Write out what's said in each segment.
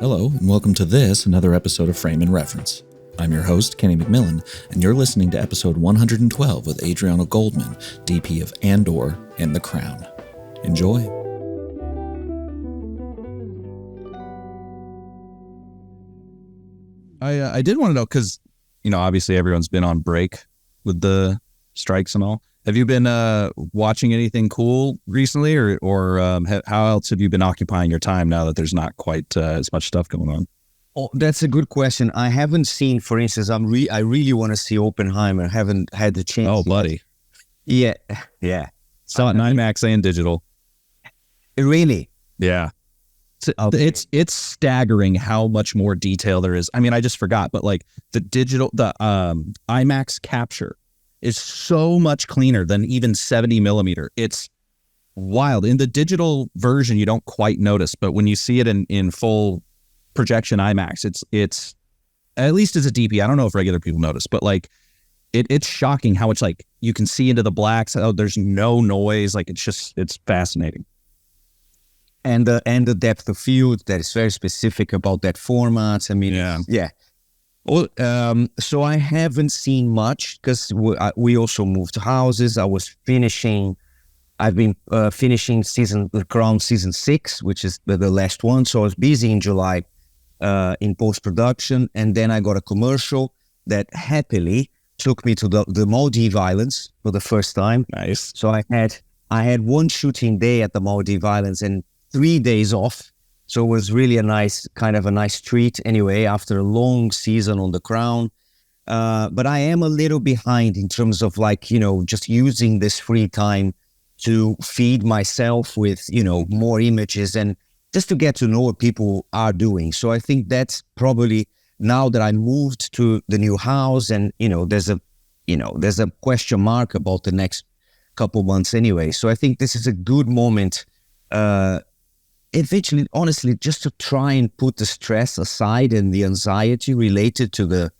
Hello, and welcome to another episode of Frame and Reference. I'm your host, Kenny McMillan, and you're listening to episode 112 with Adriano Goldman, DP of Andor and The Crown. Enjoy. I did want to know, because, obviously everyone's been on break with the strikes and all. Have you been watching anything cool recently, or how else have you been occupying your time now that there's not quite as much stuff going on? Oh, that's a good question. I haven't seen, for instance, I really want to see Oppenheimer. Haven't had the chance. Oh, buddy. Yeah. Saw it in IMAX and digital. Really? Yeah. It's staggering how much more detail there is. I mean, I just forgot, but like the IMAX capture is so much cleaner than even 70 millimeter. It's wild. In the digital version, you don't quite notice, but when you see it in full projection IMAX, it's at least as a DP. I don't know if regular people notice, but like it's shocking how much like you can see into the blacks. Oh, there's no noise. Like it's fascinating. And the depth of field that is very specific about that format. I mean, yeah. Well, so I haven't seen much because we also moved houses. I've been finishing The Crown season 6, which is the last one. So I was busy in July in post-production. And then I got a commercial that happily took me to the Maldives Islands for the first time. Nice. So I had one shooting day at the Maldives Islands and 3 days off. So it was really a nice treat anyway, after a long season on The Crown. But I am a little behind in terms of just using this free time to feed myself with, more images and just to get to know what people are doing. So I think that's probably, now that I moved to the new house and, there's a question mark about the next couple months anyway. So I think this is a good moment, eventually, honestly, just to try and put the stress aside and the anxiety related to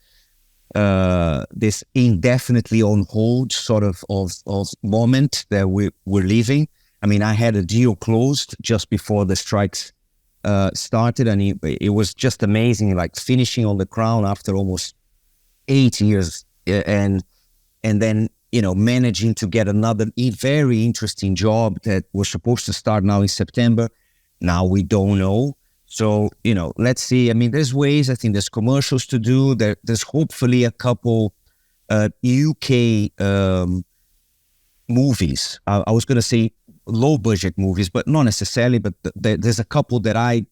this indefinitely on hold sort of moment that we're living. I mean, I had a deal closed just before the strikes started, and it was just amazing, like finishing on The Crown after almost 8 years, and then managing to get another very interesting job that was supposed to start now in September. Now we don't know. So, let's see. I mean, there's ways. I think there's commercials to do. There's hopefully a couple UK movies. I was going to say low budget movies, but not necessarily. But there's a couple that I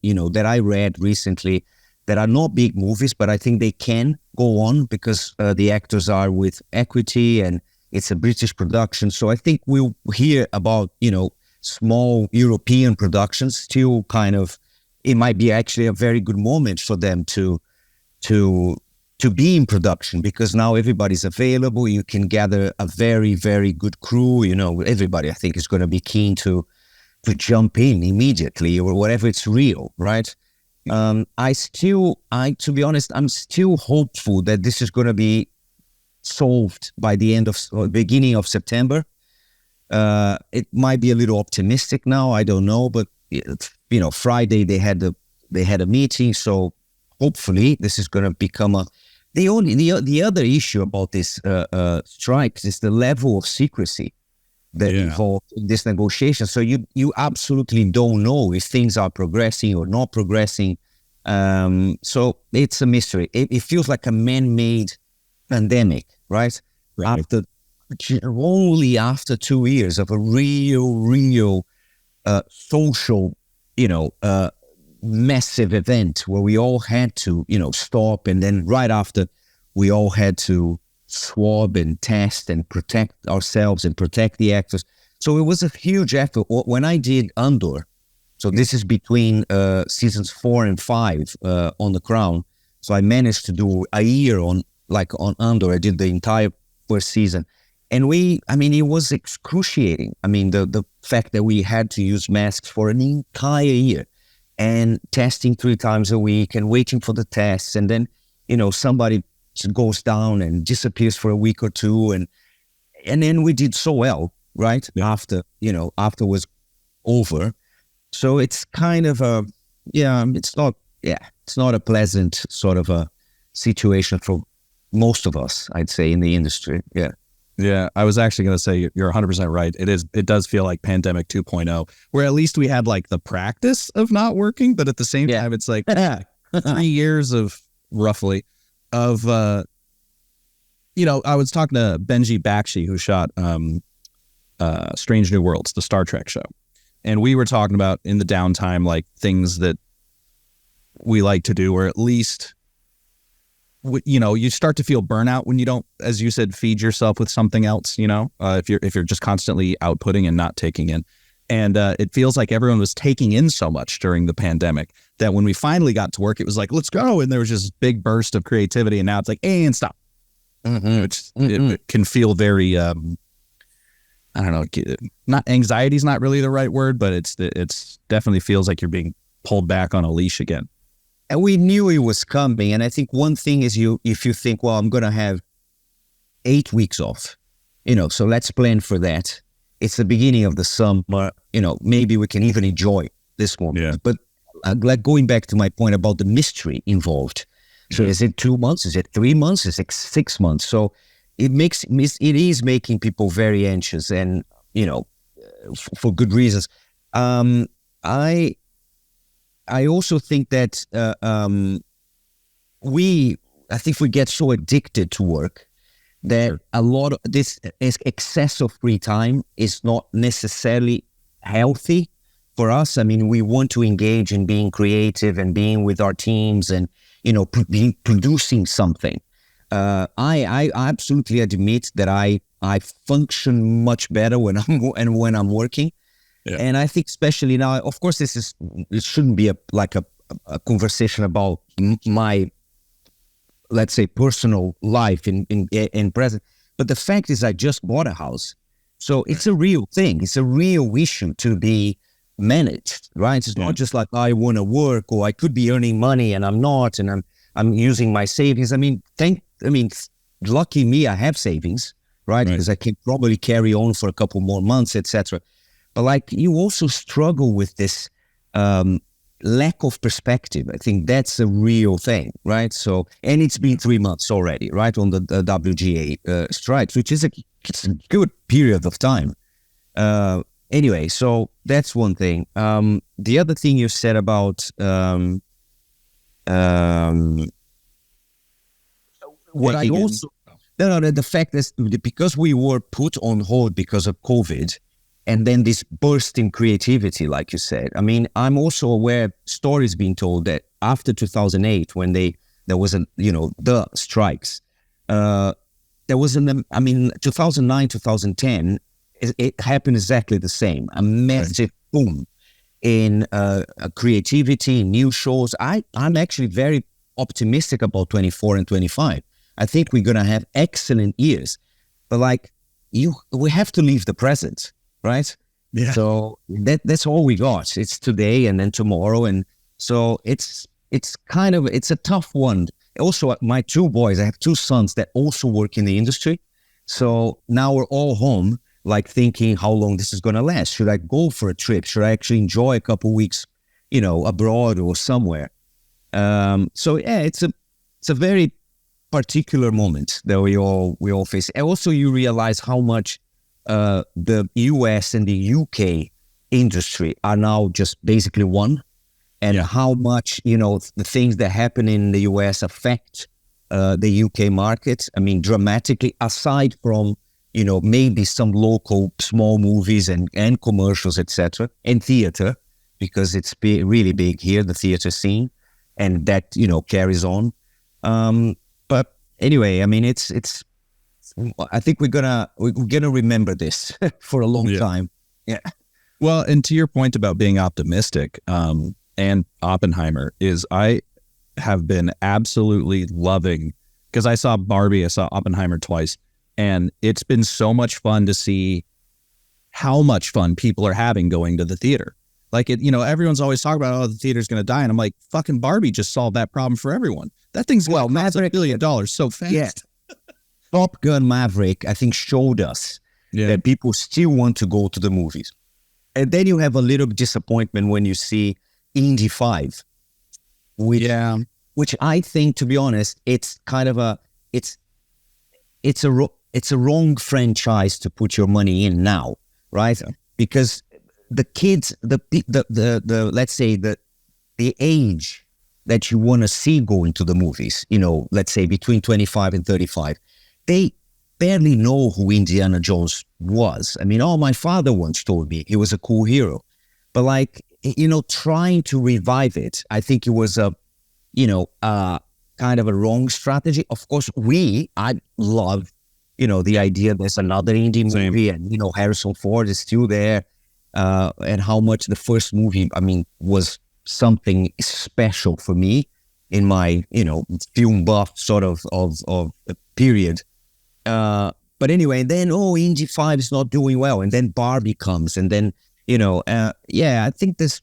read recently that are not big movies, but I think they can go on because the actors are with equity and it's a British production. So I think we'll hear about, small European productions still kind of, it might be actually a very good moment for them to be in production because now everybody's available. You can gather a very, very good crew. Everybody I think is going to be keen to jump in immediately or whatever it's real, right? To be honest, I'm still hopeful that this is going to be solved by the beginning of September. It might be a little optimistic now. I don't know, but Friday they had a meeting, so hopefully this is going to become the other issue about this strikes is the level of secrecy that involved in this negotiation. So you absolutely don't know if things are progressing or not progressing. So it's a mystery. It feels like a man-made pandemic, right? Only after 2 years of a real social, massive event where we all had to, stop. And then right after, we all had to swab and test and protect ourselves and protect the actors. So it was a huge effort. When I did Andor, so this is between seasons 4 and 5 on The Crown. So I managed to do a year on Andor. I did the entire first season. And it was excruciating. I mean, the fact that we had to use masks for an entire year and testing 3 times a week and waiting for the tests. And then, somebody goes down and disappears for a week or two. And then we did so well, right? Yeah. After it was over. So it's kind of it's not it's not a pleasant sort of a situation for most of us, I'd say, in the industry. Yeah, I was actually going to say you're 100% right. It does feel like pandemic 2.0, where at least we had like the practice of not working, but at the same time, it's like 3 years of roughly of, I was talking to Benji Bakshi, who shot Strange New Worlds, the Star Trek show. And we were talking about in the downtime, like things that we like to do, or at least, you start to feel burnout when you don't, as you said, feed yourself with something else, if you're just constantly outputting and not taking in. And it feels like everyone was taking in so much during the pandemic that when we finally got to work, it was like, let's go. And there was just this big burst of creativity. And now it's like, hey, and stop. It can feel very, I don't know, not anxiety is not really the right word, but it's definitely feels like you're being pulled back on a leash again. And we knew it was coming. And I think one thing is if you think, well, I'm going to have 8 weeks off, so let's plan for that. It's the beginning of the summer, maybe we can even enjoy this moment. Yeah. But like going back to my point about the mystery involved. So is it 2 months? Is it 3 months? Is it 6 months? So it is making people very anxious and, for good reasons. I also think that I think we get so addicted to work that a lot of this excess of free time is not necessarily healthy for us. I mean, we want to engage in being creative and being with our teams and, producing something. I absolutely admit that I function much better when I'm working. Yeah. And I think especially now, of course, it shouldn't be a conversation about my, let's say, personal life in present. But the fact is, I just bought a house, so it's a real thing. It's a real issue to be managed, right? It's not just like I want to work or I could be earning money and I'm not, and I'm using my savings. Lucky me, I have savings, right? Because I can probably carry on for a couple more months, etc. But you also struggle with this lack of perspective. I think that's a real thing, right? So, and it's been 3 months already, right, on the WGA strikes, which is it's a good period of time. Anyway, so that's one thing. The other thing you said about what I also the fact is because we were put on hold because of COVID. And then this burst in creativity, like you said. I mean, I'm also aware stories being told that after 2008, when there was the strikes, there was 2009, 2010, it happened exactly the same. A massive boom in creativity, new shows. I'm actually very optimistic about 24 and 25. I think we're going to have excellent years. But we have to leave the present. Right? Yeah. So that's all we got. It's today and then tomorrow. And so it's a tough one. Also, my 2 boys, I have 2 sons that also work in the industry. So now we're all home, thinking how long this is going to last. Should I go for a trip? Should I actually enjoy a couple weeks, abroad or somewhere? It's a very particular moment that we all face. And also you realize how much the US and the UK industry are now just basically one, and how much, the things that happen in the US affect the UK market. I mean, dramatically, aside from, maybe some local small movies and commercials, etc., and theater, because it's really big here, the theater scene, and that, carries on. But anyway, I mean, I think we're gonna remember this for a long time. Yeah. Well, and to your point about being optimistic, and Oppenheimer is I have been absolutely loving, because I saw Barbie, I saw Oppenheimer twice, and it's been so much fun to see how much fun people are having going to the theater. Everyone's always talking about, the theater's going to die. And I'm like, fucking Barbie just solved that problem for everyone. That thing's going to cost $1 billion so fast. Yeah. Top Gun Maverick, I think, showed us that people still want to go to the movies. And then you have a little disappointment when you see Indy 5. which I think, to be honest, it's kind of it's a wrong franchise to put your money in now, right? Yeah. Because the kids, the let's say the age that you want to see going to the movies, let's say between 25 and 35, they barely know who Indiana Jones was. I mean, my father once told me he was a cool hero, but trying to revive it, I think it was kind of a wrong strategy. Of course, I love, the idea there's another indie movie and, Harrison Ford is still there, and how much the first movie, was something special for me in my, film buff sort of period. But anyway, then, Indie 5 is not doing well. And then Barbie comes. And then, I think there's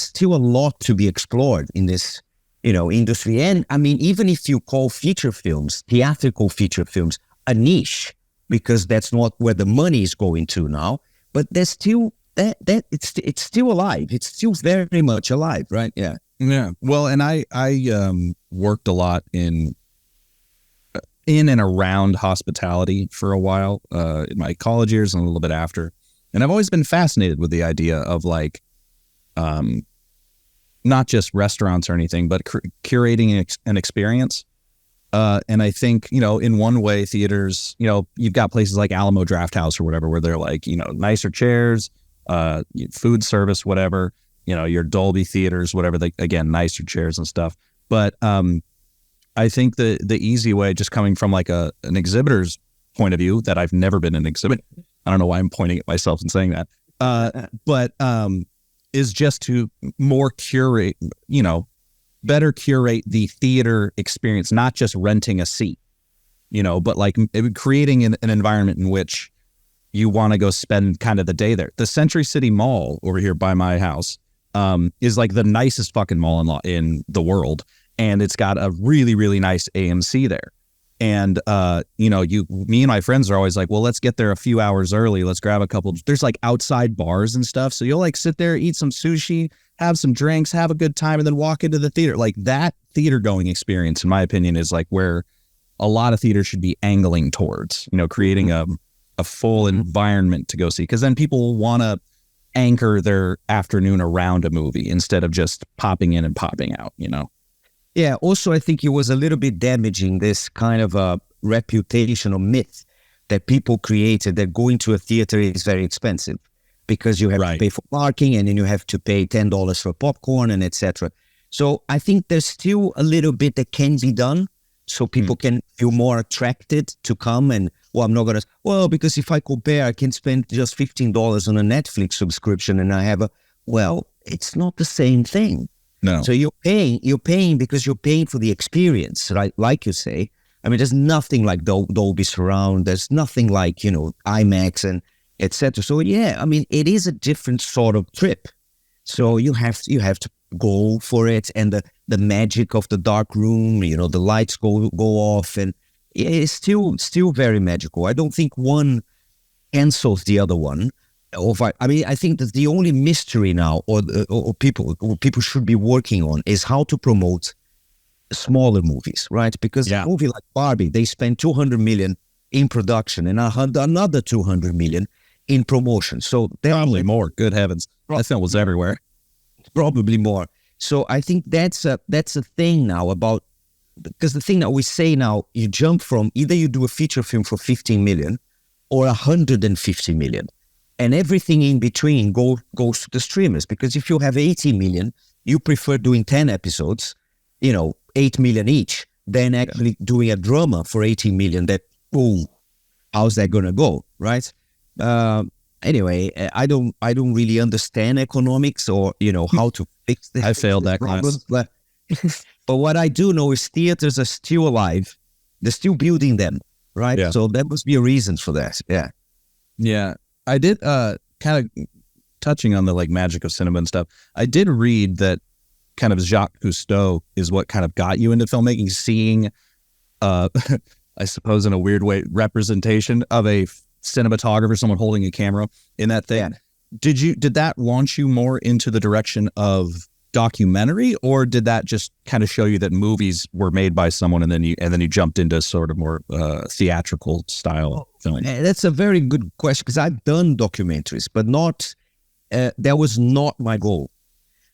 still a lot to be explored in this, industry. And even if you call theatrical feature films, a niche, because that's not where the money is going to now, but there's still it's still alive. It's still very much alive, right? Yeah. Yeah. Well, and I worked a lot in and around hospitality for a while, in my college years and a little bit after. And I've always been fascinated with the idea of not just restaurants or anything, but curating an experience. And I think, in one way, theaters, you've got places like Alamo Drafthouse or whatever, where they're nicer chairs, food service, whatever, your Dolby theaters, whatever, again, nicer chairs and stuff. But I think the easy way, just coming from an exhibitor's point of view, that I've never been an exhibit. I don't know why I'm pointing at myself and saying that. But is just to more curate, better curate the theater experience, not just renting a seat, but creating an environment in which you want to go spend kind of the day there. The Century City Mall over here by my house is the nicest fucking mall in the world. And it's got a really, really nice AMC there. And, me and my friends are always well, let's get there a few hours early. Let's grab a couple. There's outside bars and stuff. So you'll sit there, eat some sushi, have some drinks, have a good time, and then walk into the theater. That theater going experience, in my opinion, is where a lot of theaters should be angling towards, creating a full environment to go see. Because then people will want to anchor their afternoon around a movie instead of just popping in and popping out, Yeah, also, I think it was a little bit damaging, this kind of a reputation or myth that people created that going to a theater is very expensive because you have to pay for parking and then you have to pay $10 for popcorn and etc. So I think there's still a little bit that can be done so people can feel more attracted to come. And, I'm not going to, because if I compare, I can spend just $15 on a Netflix subscription and I have it's not the same thing. No. So you're paying because you're paying for the experience, right? Like you say, there's nothing like Dolby Surround. There's nothing like, IMAX and etc. So yeah, it is a different sort of trip. So you have to go for it, and the magic of the dark room, the lights go off, and it's still very magical. I don't think one cancels the other one. I think that the only mystery now, or people should be working on, is how to promote smaller movies, right? Because a movie like Barbie, they spent $200 million in production and another $200 million in promotion. So probably more. Good heavens, that film was everywhere. Probably more. So I think that's a thing now about, because the thing that we say now, you jump from either you do a feature film for 15 million or 150 million. And everything in between goes to the streamers. Because if you have 80 million, you prefer doing 10 episodes, 8 million each, than actually doing a drama for 80 million that, how's that going to go, right? Anyway, I don't really understand economics or, how to fix this. I failed that class. But what I do know is theaters are still alive. They're still building them, right? Yeah. So there must be a reason for that. Yeah. Yeah. I did, kind of touching on the magic of cinema and stuff, I did read that kind of Jacques Cousteau is what kind of got you into filmmaking, seeing, I suppose in a weird way, representation of a cinematographer, someone holding a camera in that thing. Yeah. Did that launch you more into the direction of documentary, or did that just kind of show you that movies were made by someone and then you jumped into sort of more theatrical style film? That's a very good question, because I've done documentaries, but not that was not my goal.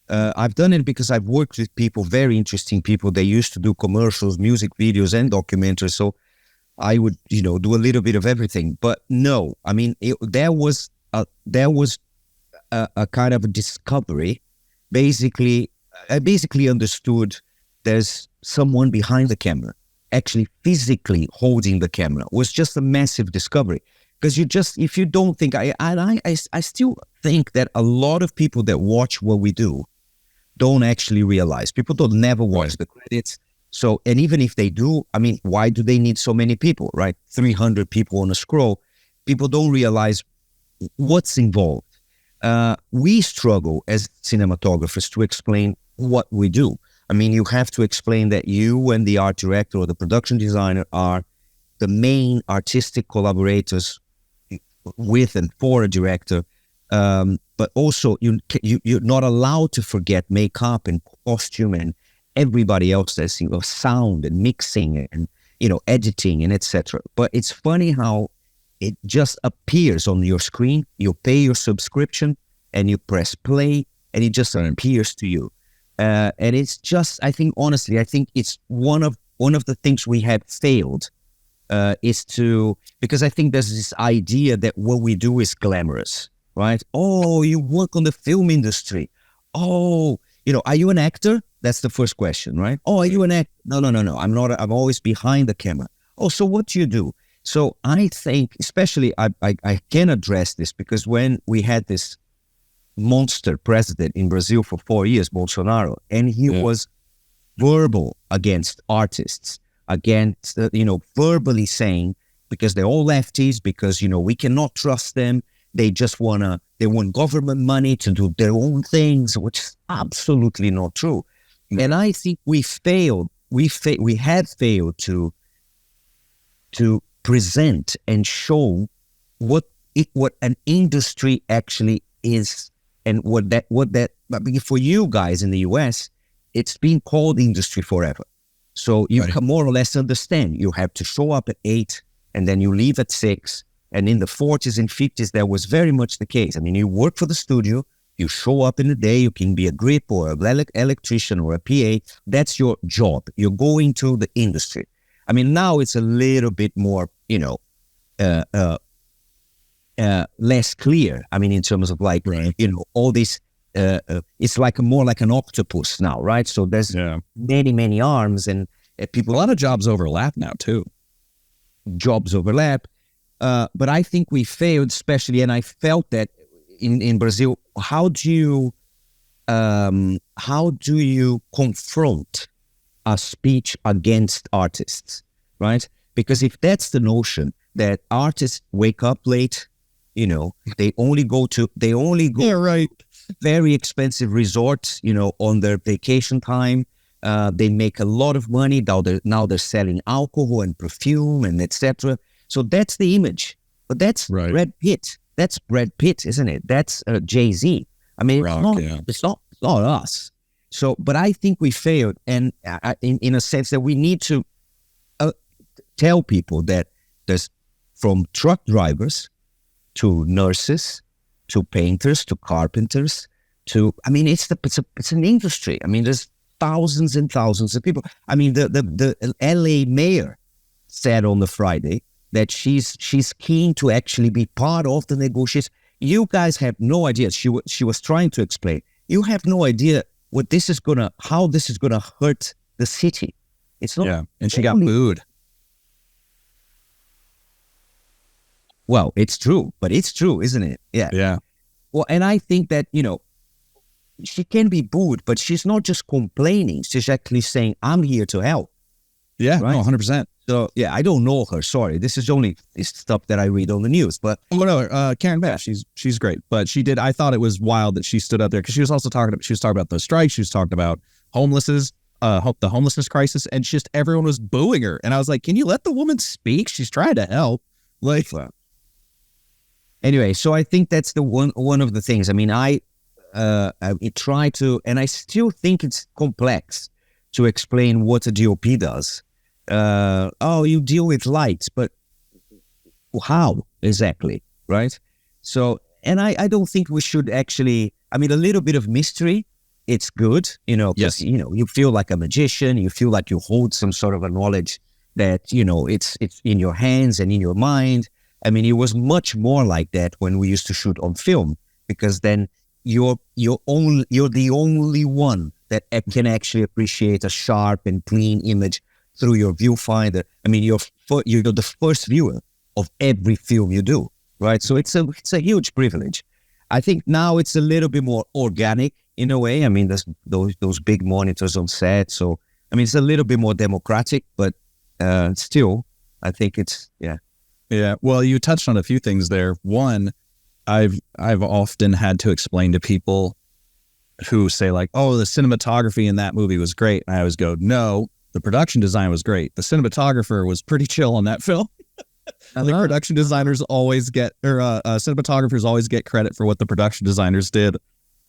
I've done it because I've worked with people, very interesting people. They used to do commercials, music videos, and documentaries. So I would, do a little bit of everything. But no, I mean, there was a kind of a discovery. Basically, I basically understood there's someone behind the camera, actually physically holding the camera. It was just a massive discovery. Because if you don't think, I still think that a lot of people that watch what we do don't actually realize. People don't never watch the credits. So, and even if they do, I mean, why do they need so many people, right? 300 people on a scroll. People don't realize what's involved. We struggle as cinematographers to explain what we do. I mean, you have to explain that you and the art director or the production designer are the main artistic collaborators with and for a director. But also you're not allowed to forget makeup and costume and everybody else that's sound and mixing and editing and etc. But it's funny how it just appears on your screen. You pay your subscription and you press play and it just appears to you. And it's just, I think it's one of the things we have failed because I think there's this idea that what we do is glamorous. Right? Oh, you work on the film industry. Oh, are you an actor? That's the first question, right? Oh, are you an actor? No. I'm not. I'm always behind the camera. Oh, so what do you do? So I think, especially, I can address this because when we had this monster president in Brazil for 4 years, Bolsonaro, and he was verbal against artists, against, verbally saying, because they're all lefties, because, we cannot trust them. They just they want government money to do their own things, which is absolutely not true. And I think we had failed to present and show what an industry actually is, and what that. For you guys in the US, it's been called industry forever. So you can more or less understand. You have to show up at 8 and then you leave at 6. And in the 40s and 50s, that was very much the case. I mean, you work for the studio, you show up in the day, you can be a grip or an electrician or a PA. That's your job. You're going to the industry. I mean, now it's a little bit more, less clear. I mean, in terms of all this, it's more like an octopus now, right? So there's many, many arms and people. A lot of jobs overlap now too. Jobs overlap. But I think we failed, especially, and I felt that in Brazil. How do you confront a speech against artists, right? Because if that's the notion that artists wake up late, they only go very expensive resorts, on their vacation time. They make a lot of money. Now they're selling alcohol and perfume and etc. So that's the image, but that's Brad Pitt. That's Brad Pitt, isn't it? That's Jay-Z. I mean, it's not us. So, but I think we failed, and in a sense that we need to tell people that there's from truck drivers to nurses to painters to carpenters to, I mean, it's an industry. I mean, there's thousands and thousands of people. I mean, the LA mayor said on the Friday that she's keen to actually be part of the negotiations. You guys have no idea. She was trying to explain. You have no idea how this is gonna hurt the city. It's not. Yeah, and she got booed. Well, it's true, but it's true, isn't it? Yeah. Yeah. Well, and I think that she can be booed, but she's not just complaining. She's actually saying, "I'm here to help." Yeah, right? No, 100%. So, yeah, I don't know her. Sorry. This is only stuff that I read on the news. But Karen Bass, she's great. But I thought it was wild that she stood up there because she was talking about the strike. She was talking about the homelessness crisis, and just everyone was booing her. And I was like, can you let the woman speak? She's trying to help. Anyway, so I think that's the one of the things. I mean, I try to, and I still think it's complex to explain what a DOP does. You deal with lights, but how exactly, right? So, and I don't think we should actually, I mean, a little bit of mystery, it's good, because, you feel like a magician, you feel like you hold some sort of a knowledge that, it's in your hands and in your mind. I mean, it was much more like that when we used to shoot on film, because then you're the only one that can actually appreciate a sharp and clean image through your viewfinder. I mean, you're the first viewer of every film you do, right? So it's a huge privilege. I think now it's a little bit more organic in a way. I mean, there's those big monitors on set, so I mean, it's a little bit more democratic, but still, I think it's Yeah. Well, you touched on a few things there. One, I've often had to explain to people who say like, "Oh, the cinematography in that movie was great," and I always go, "No, the production design was great. The cinematographer was pretty chill on that film." Like production designers always get, or cinematographers always get credit for what the production designers did.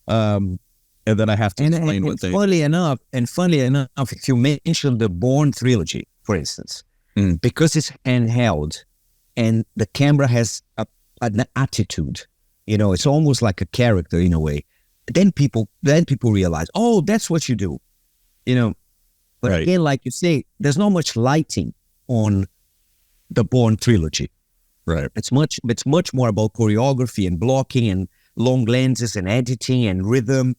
And then I have to explain what they. Funnily enough, if you mention the Bourne trilogy, for instance, because it's handheld and the camera has an attitude, it's almost like a character in a way. Then people realize, oh, that's what you do, But right. Again, like you say, there's not much lighting on the Bourne trilogy. Right. It's much more about choreography and blocking and long lenses and editing and rhythm.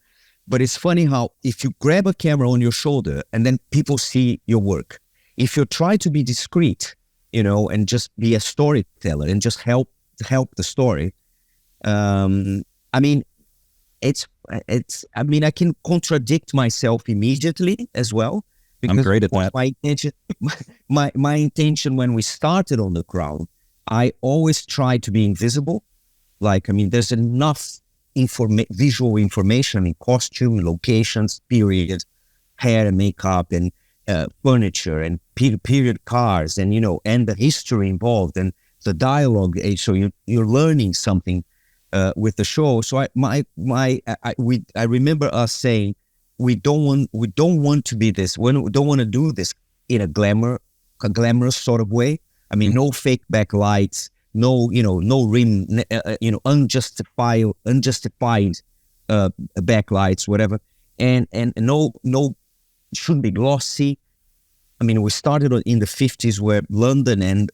But it's funny how if you grab a camera on your shoulder and then people see your work, if you try to be discreet, and just be a storyteller and just help the story, I mean, I can contradict myself immediately as well. I'm great at that. My intention when we started on The Crown, I always tried to be invisible. Like, I mean, there's enough visual information in costume, locations, period, hair and makeup, and furniture, and period cars, and and the history involved, and the dialogue. So you're learning something with the show. So I remember us saying, we don't want to be this. We don't want to do this in a glamorous sort of way. I mean, no fake backlights, no rim, unjustified backlights, whatever, and no shouldn't be glossy. I mean, we started in the 50s where London and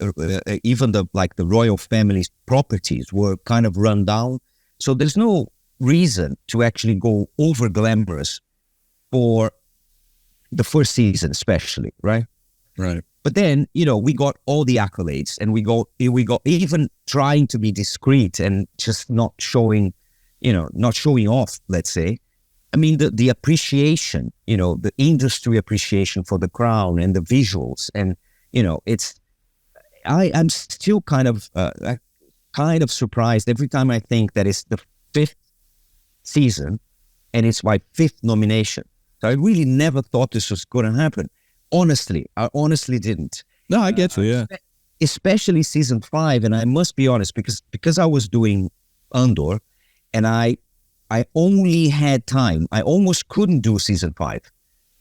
even the royal family's properties were kind of run down. So there's no reason to actually go over glamorous for the first season, especially, right? Right. But then, we got all the accolades, and we got even trying to be discreet and just not showing off, let's say. I mean, the appreciation, the industry appreciation for The Crown and the visuals, and I'm still kind of surprised every time I think that it's the 5th season and it's my 5th nomination. So I really never thought this was going to happen. Honestly, I honestly didn't. No, I get you, yeah. Especially season 5, and I must be honest, because I was doing Andor, and I only had time. I almost couldn't do season 5.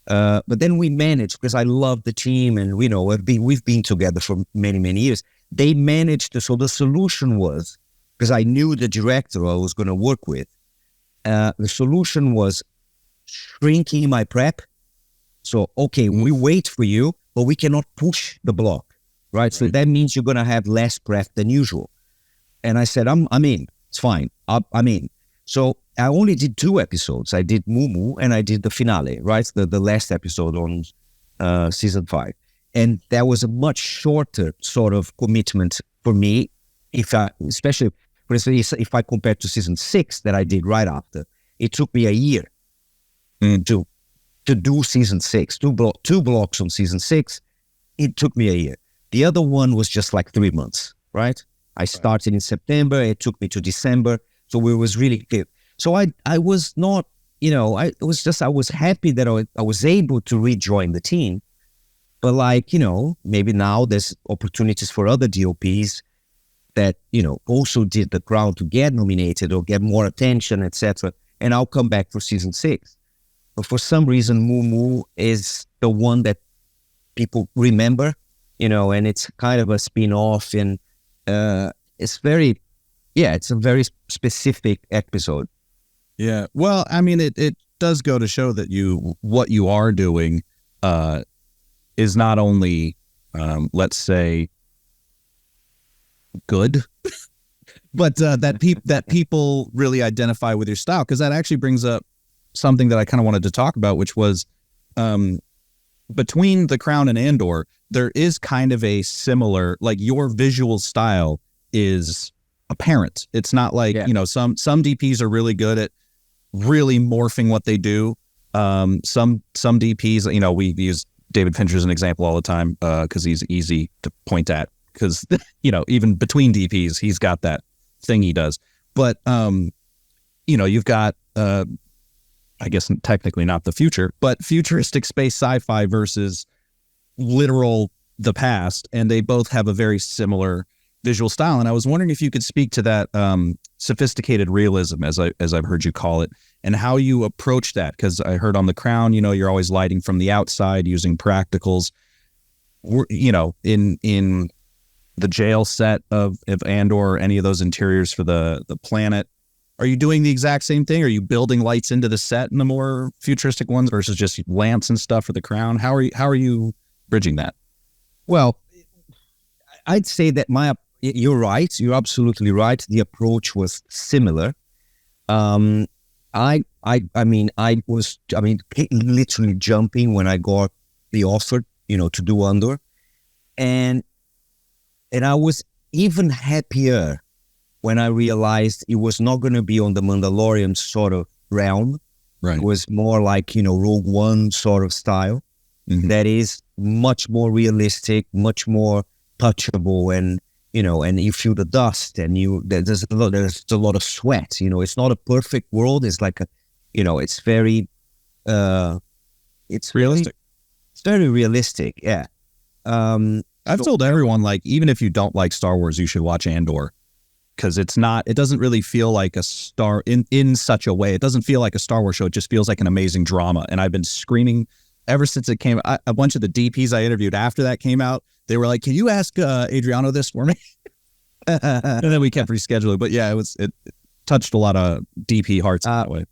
But then we managed, because I love the team, and we've been together for many, many years. They managed to, so the solution was, because I knew the director I was going to work with, the solution was shrinking my prep. So, okay, we wait for you, but we cannot push the block, right? So that means you're going to have less prep than usual. And I said, I'm in. It's fine. I'm in. So I only did 2 episodes. I did Mumu and I did the finale, right? The last episode on season 5. And that was a much shorter sort of commitment for me, especially, for instance, if I compare to season 6 that I did right after. It took me a year to do season 6, two blocks on season 6. It took me a year. The other one was just like 3 months, right? I started in September. It took me to December. So it was really clear. So I was not, I was happy that I was able to rejoin the team. But maybe now there's opportunities for other DOPs that, also did The Crown to get nominated or get more attention, etc. and I'll come back for season 6. But for some reason, Moo Moo is the one that people remember, and it's kind of a spin-off, and it's a very specific episode. Yeah. Well, I mean, it does go to show that what you are doing is not only, let's say, good, but that people really identify with your style, because that actually brings up something that I kind of wanted to talk about, which was between The Crown and Andor, there is kind of a similar, like, your visual style is apparent. It's not like, some DPs are really good at really morphing what they do. Some DPs, we use David Fincher as an example all the time because he's easy to point at, because, even between DPs, he's got that thing he does. But, you've got, I guess technically not the future, but futuristic space sci-fi versus literal the past, and they both have a very similar visual style. And I was wondering if you could speak to that sophisticated realism, as I've heard you call it, and how you approach that. Because I heard on The Crown, you're always lighting from the outside using practicals. In the jail set of Andor, or any of those interiors for the planet, are you doing the exact same thing? Are you building lights into the set in the more futuristic ones versus just lamps and stuff for The Crown? How are you bridging that? Well, I'd say that you're right. You're absolutely right. The approach was similar. I was literally jumping when I got the offer, to do Andor, and I was even happier when I realized it was not going to be on the Mandalorian sort of realm. Right. It was more like, Rogue One sort of style. Mm-hmm. That is much more realistic, much more touchable, and you feel the dust, and there's a lot of sweat. It's not a perfect world. It's like it's very, it's realistic. It's very realistic. Yeah. I've told everyone, like, even if you don't like Star Wars, you should watch Andor, because it doesn't really feel like a Star in such a way. It doesn't feel like a Star Wars show. It just feels like an amazing drama. And I've been screaming ever since it came. A bunch of the DPs I interviewed after that came out, they were like, "Can you ask Adriano this for me?" And then we kept rescheduling. But yeah, it touched a lot of DP hearts that way.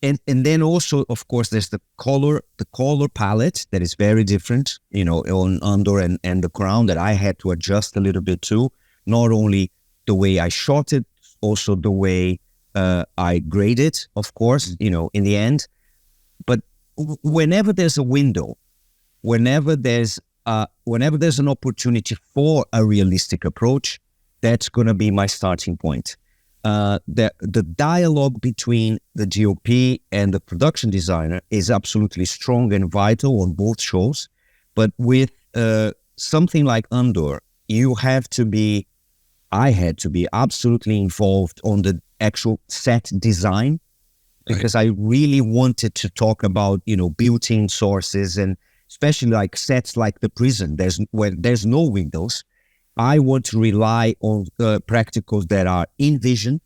And then also, of course, there's the color palette that is very different, on Andor and The Crown, that I had to adjust a little bit too. Not only the way I shot it, also the way I grade it, of course, in the end. But whenever there's a window, whenever there's an opportunity for a realistic approach, that's going to be my starting point. The dialogue between the DOP and the production designer is absolutely strong and vital on both shows. But with something like Andor, I had to be absolutely involved on the actual set design, because I really wanted to talk about, built-in sources, and especially like sets like the prison, where there's no windows. I want to rely on practicals that are in vision,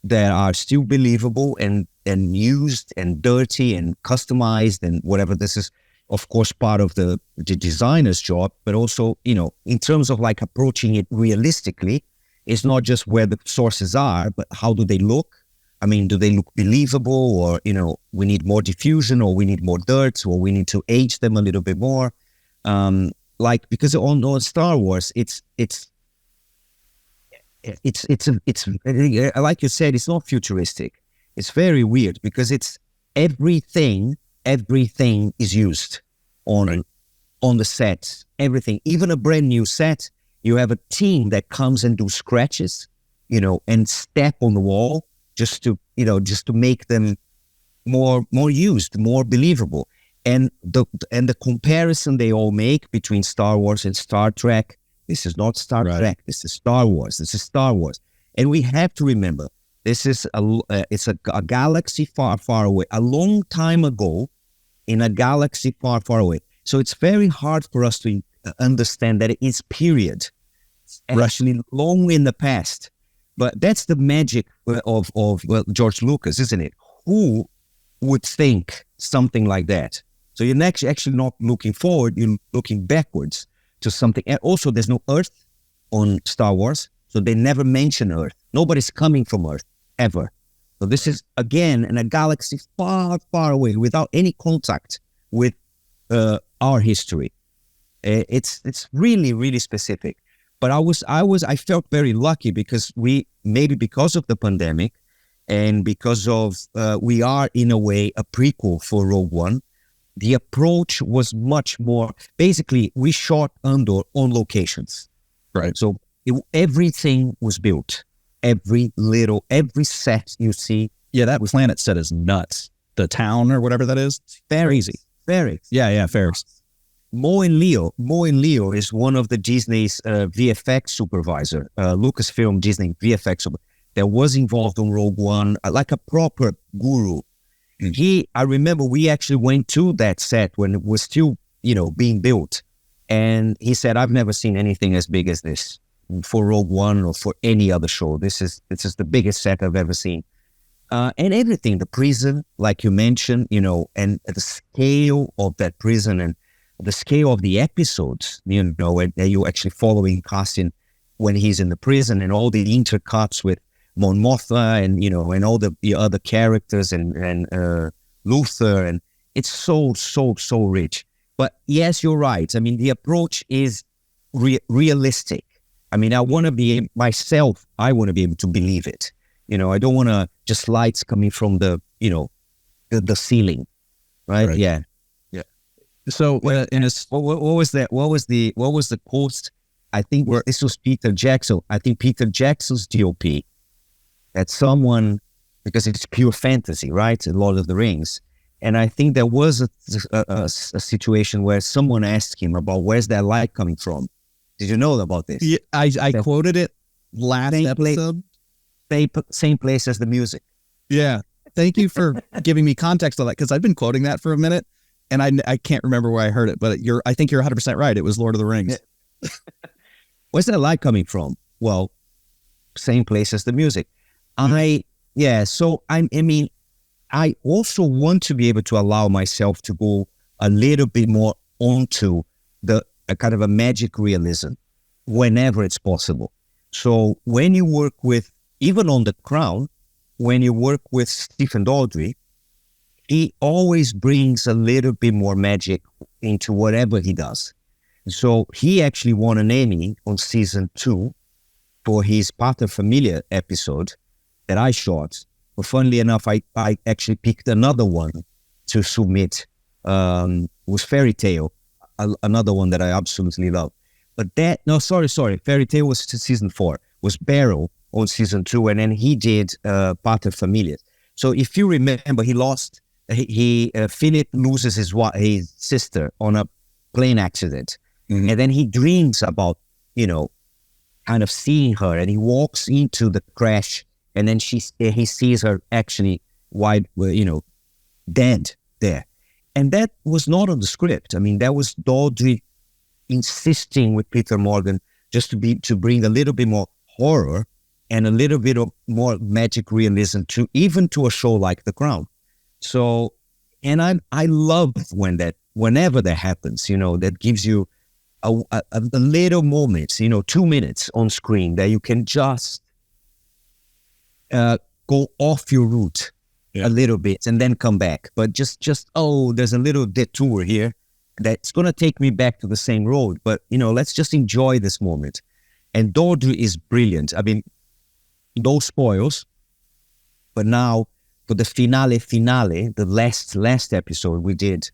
that are still believable and used and dirty and customized and whatever. This is, of course, part of the designer's job, but also, in terms of like approaching it realistically, it's not just where the sources are, but how do they look? I mean, do they look believable, or, we need more diffusion, or we need more dirt, or we need to age them a little bit more. Because on Star Wars, it's like you said, it's not futuristic. It's very weird, because it's everything is used on the set. Everything, even a brand new set, you have a team that comes and do scratches, and step on the wall just to make them more used, more believable. And the comparison they all make between Star Wars and Star Trek. This is not Star Trek. This is Star Wars. This is Star Wars. And we have to remember, this is it's a galaxy far, far away, a long time ago, in a galaxy far, far away. So it's very hard for us to understand that it is period, actually long in the past. But that's the magic of George Lucas, isn't it? Who would think something like that? So you're actually not looking forward, you're looking backwards to something. And also, there's no Earth on Star Wars, so they never mention Earth. Nobody's coming from Earth, ever. So this is, again, in a galaxy far, far away, without any contact with our history. It's really, really specific. But I felt very lucky because maybe because of the pandemic and because of, we are in a way a prequel for Rogue One, the approach was much more, basically we shot Andor on locations. Right. So everything was built. Every set you see. Yeah, that planet set is nuts. The town or whatever that is, crazy. Very. Yeah, fair. Mo and Leo is one of the Disney's VFX supervisor, Lucasfilm Disney VFX that was involved on Rogue One, like a proper guru. I remember we actually went to that set when it was still, being built. And he said, I've never seen anything as big as this for Rogue One or for any other show. This is the biggest set I've ever seen. And everything, the prison, like you mentioned, and the scale of that prison and the scale of the episodes, and you're actually following casting when he's in the prison and all the intercuts with Mon Mothma and, and all the other characters and Luther. And it's so, so, so rich. But yes, you're right. I mean, the approach is realistic. I mean, I want to be able to believe it. I don't want to just lights coming from the ceiling, right? Yeah. So what was that? What was the post? I think this was Peter Jackson. I think Peter Jackson's DOP that someone, because it's pure fantasy, right? Lord of the Rings. And I think there was a situation where someone asked him about where's that light coming from. Did you know about this? Yeah, I quoted it last episode. Same place as the music. Yeah. Thank you for giving me context on that, because I've been quoting that for a minute and I can't remember where I heard it, but I think you're 100% right. It was Lord of the Rings. Yeah. Where's that light coming from? Well, same place as the music. I also want to be able to allow myself to go a little bit more onto a kind of a magic realism whenever it's possible. So when you work with, even on The Crown, when you work with Stephen Daldry, he always brings a little bit more magic into whatever he does. So he actually won an Emmy on season 2 for his Pater Familia episode that I shot. But funnily enough, I actually picked another one to submit. Was Fairy Tale, another one that I absolutely love. But Fairy Tale was season 4. Was Barrow on season 2, and then he did Pater Familias. So if you remember, Philip loses his sister on a plane accident, and then he dreams about kind of seeing her, and he walks into the crash, and then he sees her actually dead there, and that was not on the script. I mean, that was Daldry insisting with Peter Morgan just to bring a little bit more horror and a little bit of more magic realism to a show like The Crown. So, and I love whenever that happens, that gives you a little moment, 2 minutes on screen that you can just go off your route a little bit and then come back. But just there's a little detour here that's going to take me back to the same road. But, let's just enjoy this moment. And Daldry is brilliant. I mean, no spoils, but now for the finale, the last episode we did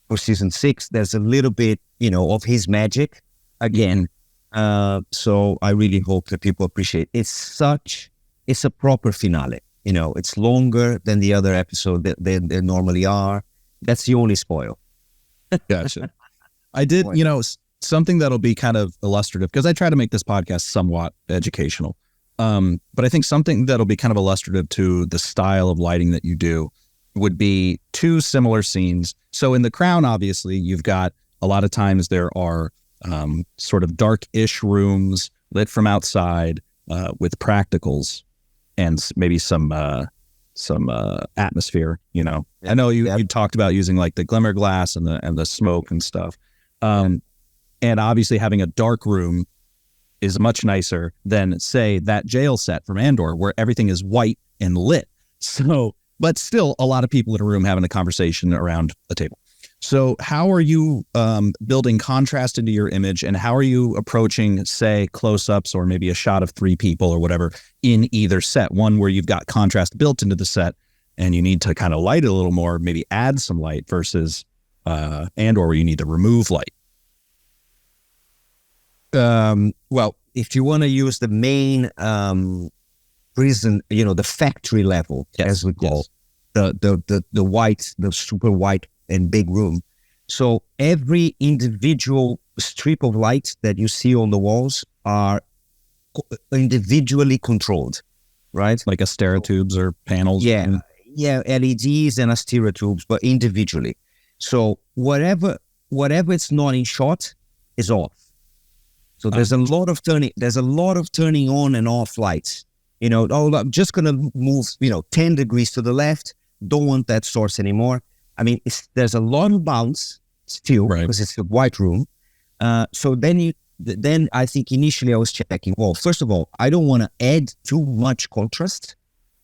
for season 6, there's a little bit, of his magic again. So I really hope that people appreciate it. It's a proper finale. It's longer than the other episode that they normally are. That's the only spoil. Gotcha. I did, something that'll be kind of illustrative, because I try to make this podcast somewhat educational. But I think something that'll be kind of illustrative to the style of lighting that you do would be 2 similar scenes. So in The Crown, obviously, you've got a lot of times there are sort of dark-ish rooms lit from outside, with practicals and maybe some atmosphere. I know you talked about using like the glimmer glass and the smoke and stuff. And obviously having a dark room is much nicer than, say, that jail set from Andor where everything is white and lit. So, but still a lot of people in a room having a conversation around a table. So how are you building contrast into your image, and how are you approaching, say, close-ups or maybe a shot of 3 people or whatever in either set? One where you've got contrast built into the set and you need to kind of light it a little more, maybe add some light, versus Andor where you need to remove light. Well, if you want to use the main prison, the factory level, as we call the white, the super white and big room. So every individual strip of light that you see on the walls are individually controlled, right? Like astereotubes or panels. Yeah, LEDs and astereotubes, but individually. So whatever it's not in shot is off. So there's a lot of turning on and off lights. I'm just gonna move 10 degrees to the left. Don't want that source anymore. I mean, there's a lot of bounce still, because it's a white room. So then I think initially I was checking, well, first of all, I don't want to add too much contrast,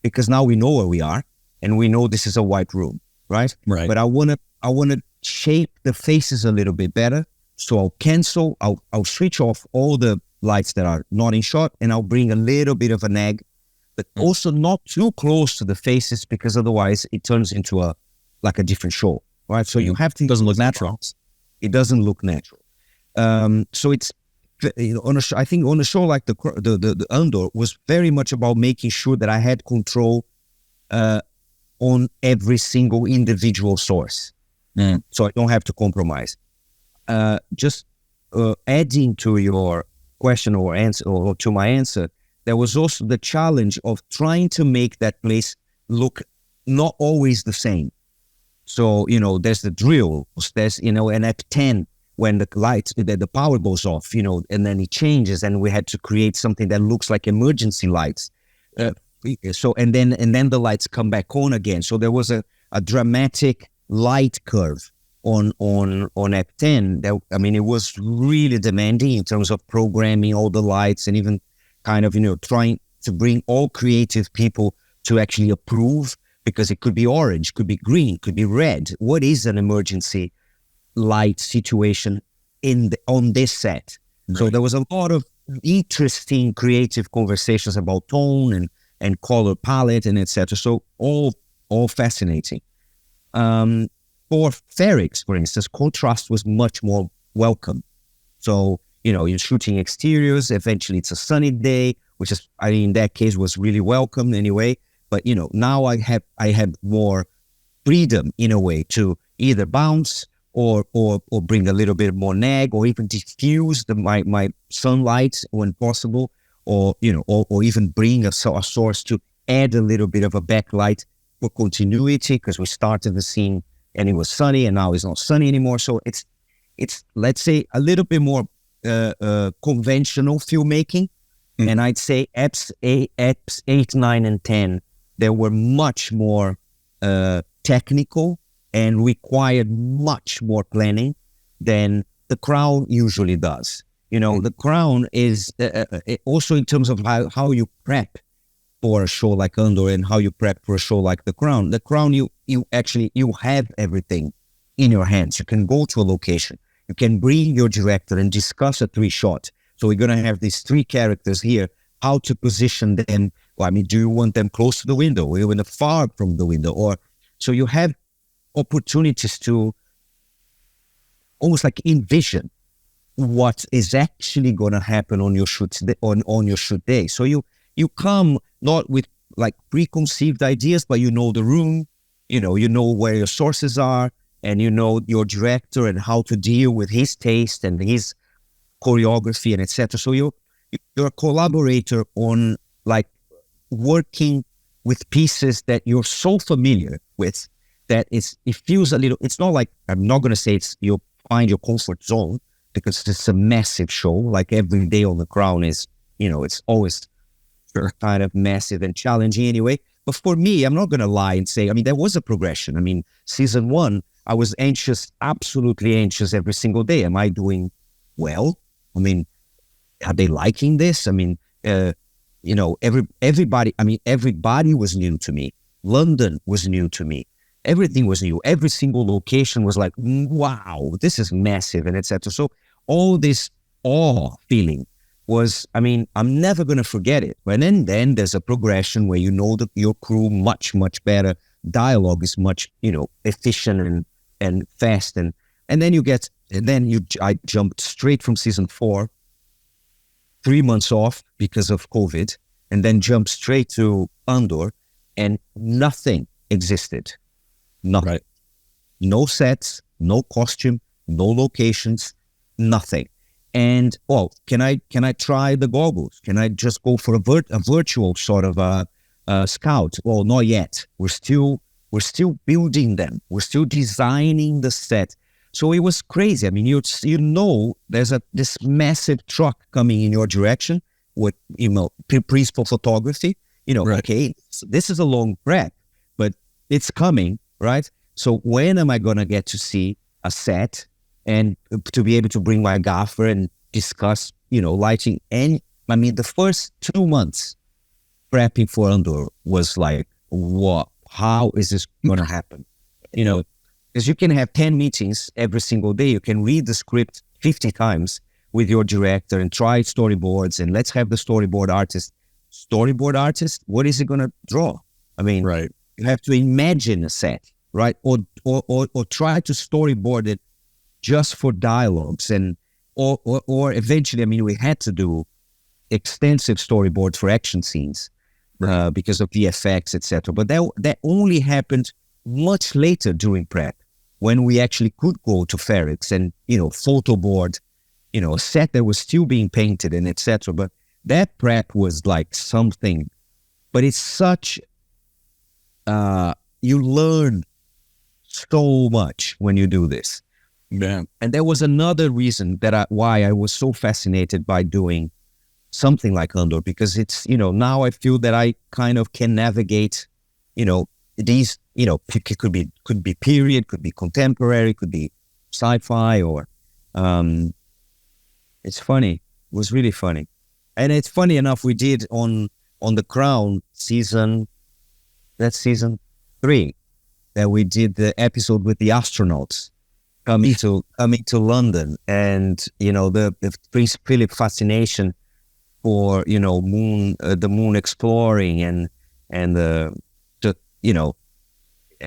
because now we know where we are and we know this is a white room, right? Right. But I want to shape the faces a little bit better. So I'll switch off all the lights that are not in shot, and I'll bring a little bit of a nag, but also not too close to the faces, because otherwise it turns into a different show, right? So you have to. It doesn't look natural. It doesn't look natural. So it's I think on a show like the Andor was very much about making sure that I had control on every single individual source, so I don't have to compromise. Just adding to your question or answer, or to my answer, there was also the challenge of trying to make that place look not always the same. So, there's the drills, there's, an F10 when the lights, the power goes off, and then it changes, and we had to create something that looks like emergency lights. And then the lights come back on again. So there was a dramatic light curve on F10 that, it was really demanding in terms of programming all the lights, and even kind of, trying to bring all creative people to actually approve, because it could be orange, could be green, could be red. What is an emergency light situation on this set? Right. So there was a lot of interesting creative conversations about tone and color palette and etc. So all fascinating. For Ferrix, for instance, contrast was much more welcome. So, you're shooting exteriors, eventually it's a sunny day, which is, in that case was really welcome anyway. But, now I have more freedom in a way to either bounce or bring a little bit more nag, or even diffuse my sunlight when possible, or even bring a source to add a little bit of a backlight for continuity, because we started the scene and it was sunny, and now it's not sunny anymore. So it's let's say a little bit more conventional filmmaking. And I'd say eps 8, 9, and 10, they were much more technical and required much more planning than The Crown usually does. The Crown is also in terms of how you prep for a show like Andor and how you prep for a show like The Crown. The Crown, you have everything in your hands. You can go to a location. You can bring your director and discuss a 3-shot. So we're going to have these 3 characters here, how to position them. Well, do you want them close to the window, or even far from the window? Or so you have opportunities to almost like envision what is actually going to happen on your shoot on your shoot day. So you come not with like preconceived ideas, but the room, you know where your sources are, and your director and how to deal with his taste and his choreography and etc. So you're a collaborator on like working with pieces that you're so familiar with that it feels a little. It's not like, I'm not going to say you find your comfort zone, because it's a massive show. Like every day on The Crown is, it's always kind of massive and challenging anyway. But for me, I'm not going to lie and say, I mean, there was a progression. I mean, season 1, I was anxious, absolutely anxious every single day. Am I doing well? I mean, are they liking this? I mean, everybody was new to me. London was new to me. Everything was new. Every single location was like, wow, this is massive, and etc. So all this awe feeling was, I mean, I'm never going to forget it. But then there's a progression where you know your crew much, much better. Dialogue is much, efficient and fast. And then I jumped straight from season 4, 3 months off because of COVID, and then jumped straight to Andor, and nothing existed. Nothing. Right. No sets, no costume, no locations, nothing. And can I try the goggles? Can I just go for a virtual sort of a scout? Well, not yet. We're still building them. We're still designing the set. So it was crazy. I mean, there's this massive truck coming in your direction with principal photography. Right. Okay, this is a long prep, but it's coming, right? So when am I gonna get to see a set and to be able to bring my gaffer and discuss, lighting? And I mean, the first 2 months prepping for Andor was like, what? How is this going to happen? Because you can have 10 meetings every single day. You can read the script 50 times with your director and try storyboards, and let's have the storyboard artist. Storyboard artist, what is it going to draw? I mean, right. You have to imagine a set, right? Or try to storyboard it just for dialogues, and or eventually, I mean, we had to do extensive storyboards for action scenes because of VFX, etc. But that only happened much later during prep, when we actually could go to Ferrix and photo board, a set that was still being painted and etc. But that prep was like something. But it's such you learn so much when you do this. Yeah. And there was another reason why I was so fascinated by doing something like Andor, because it's, now I feel that I kind of can navigate, these, it could be period, could be contemporary, could be sci-fi, or it's funny. It was really funny. And it's funny enough, we did on The Crown season 3, that we did the episode with the astronauts coming to London, and the Prince Philip fascination for the moon exploring, and it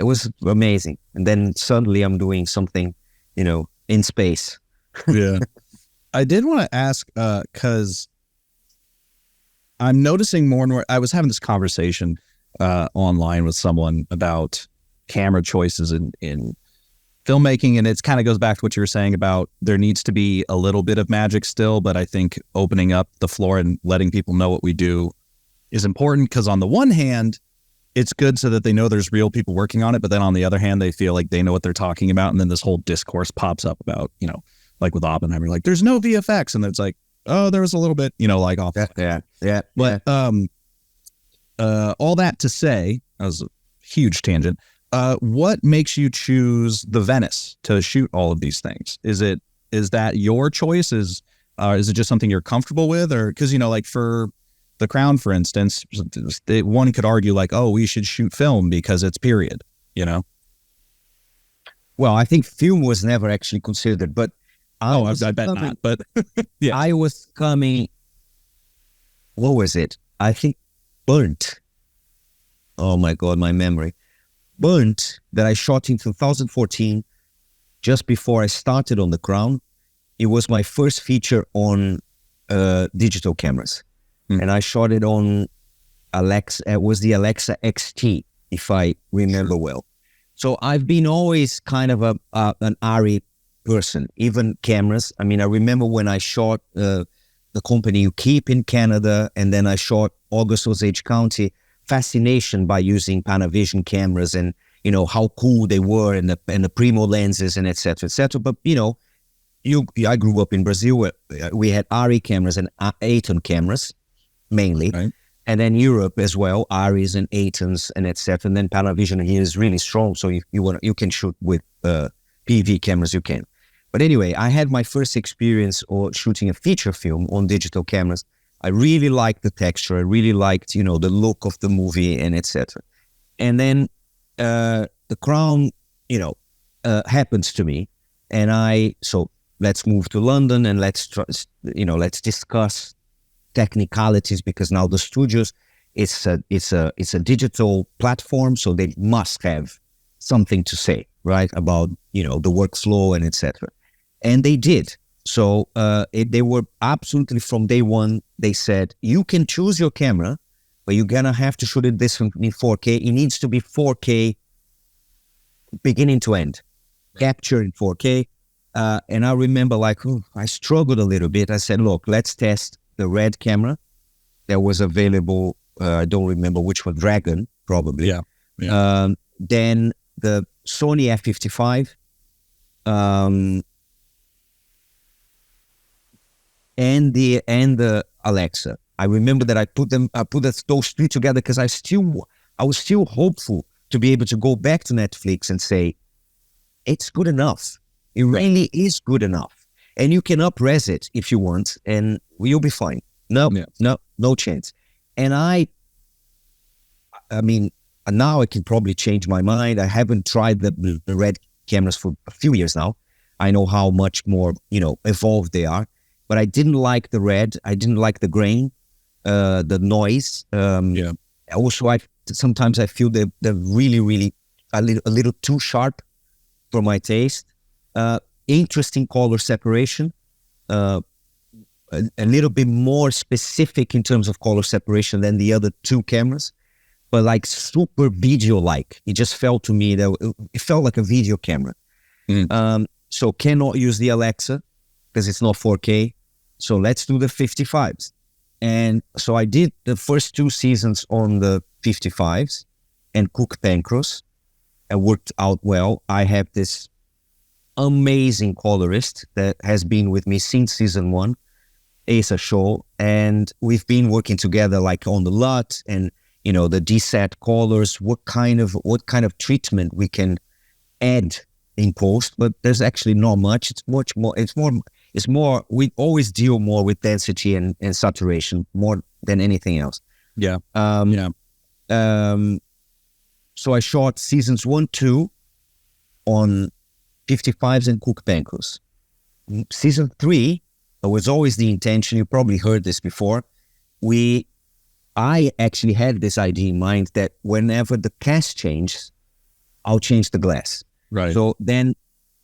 was amazing. And then suddenly I'm doing something in space. Yeah. I did want to ask because I'm noticing more and more. I was having this conversation online with someone about camera choices in filmmaking, and it kind of goes back to what you were saying about there needs to be a little bit of magic still, but I think opening up the floor and letting people know what we do is important, because on the one hand, it's good so that they know there's real people working on it, but then on the other hand, they feel like they know what they're talking about, and then this whole discourse pops up about, like with Oppenheimer, like there's no VFX, and it's like, oh, there was a little bit, like off. Yeah. But all that to say, that was a huge tangent. What makes you choose the Venice to shoot all of these things? Is that your choice? Is it just something you're comfortable with? Or because, like for The Crown, for instance, one could argue like, oh, we should shoot film because it's period, Well, I think film was never actually considered, but I bet not. But yeah, I was coming. What was it? I think Burnt. Oh my God, my memory. Burnt, that I shot in 2014, just before I started on The Crown. It was my first feature on digital cameras. And I shot it on Alexa. It was the Alexa XT, if I remember well. So I've been always kind of an ARRI person, even cameras. I mean, I remember when I shot the company you keep in Canada, and then I shot August Osage County, fascination by using Panavision cameras, and how cool they were, and the Primo lenses, and etc. But I grew up in Brazil where we had ARRI cameras and Aton cameras mainly, right. And then Europe as well, Aries and Atons and etc. And then Panavision here is really strong, so you can shoot with PV cameras, you can. But anyway, I had my first experience of shooting a feature film on digital cameras. I really liked the texture. I really liked, the look of the movie and etc. And then the Crown, happens to me, and so let's move to London and let's discuss technicalities, because now the studios, it's a digital platform, so they must have something to say, right, about the workflow and etc. And they did. So they were absolutely, from day one, they said, you can choose your camera, but you're gonna have to shoot it this in 4K. It needs to be 4K beginning to end, capture in 4K. And I remember I struggled a little bit. I said, look, let's test the Red camera that was available. I don't remember which one, Dragon, probably. Yeah. Then the Sony F55, and the Alexa. I remember that I put those three together because I was still hopeful to be able to go back to Netflix and say, it's good enough. It really is good enough. And you can up-res it if you want, and you'll be fine. No chance. And I mean, now I can probably change my mind. I haven't tried the Red cameras for a few years now. I know how much more, evolved they are. But I didn't like the Red. I didn't like the grain, the noise. Also, sometimes I feel they're really, really a little too sharp for my taste. Interesting color separation. A little bit more specific in terms of color separation than the other two cameras, but super video-like. It just felt to me that it felt like a video camera. So cannot use the Alexa because it's not 4K. So let's do the 55s. And so I did the first 2 seasons on the 55s and Cook Pancros. It worked out well. I have this amazing colorist that has been with me since season 1, Asa Shaw, and we've been working together on the LUT and the deset colors, what kind of treatment we can add in post. But there's actually not much. It's more we always deal more with density and saturation more than anything else. So I shot seasons 1, 2 on 55s and Cook Pancros. Season 3, it was always the intention, you probably heard this before, I actually had this idea in mind that whenever the cast changes, I'll change the glass. Right. So then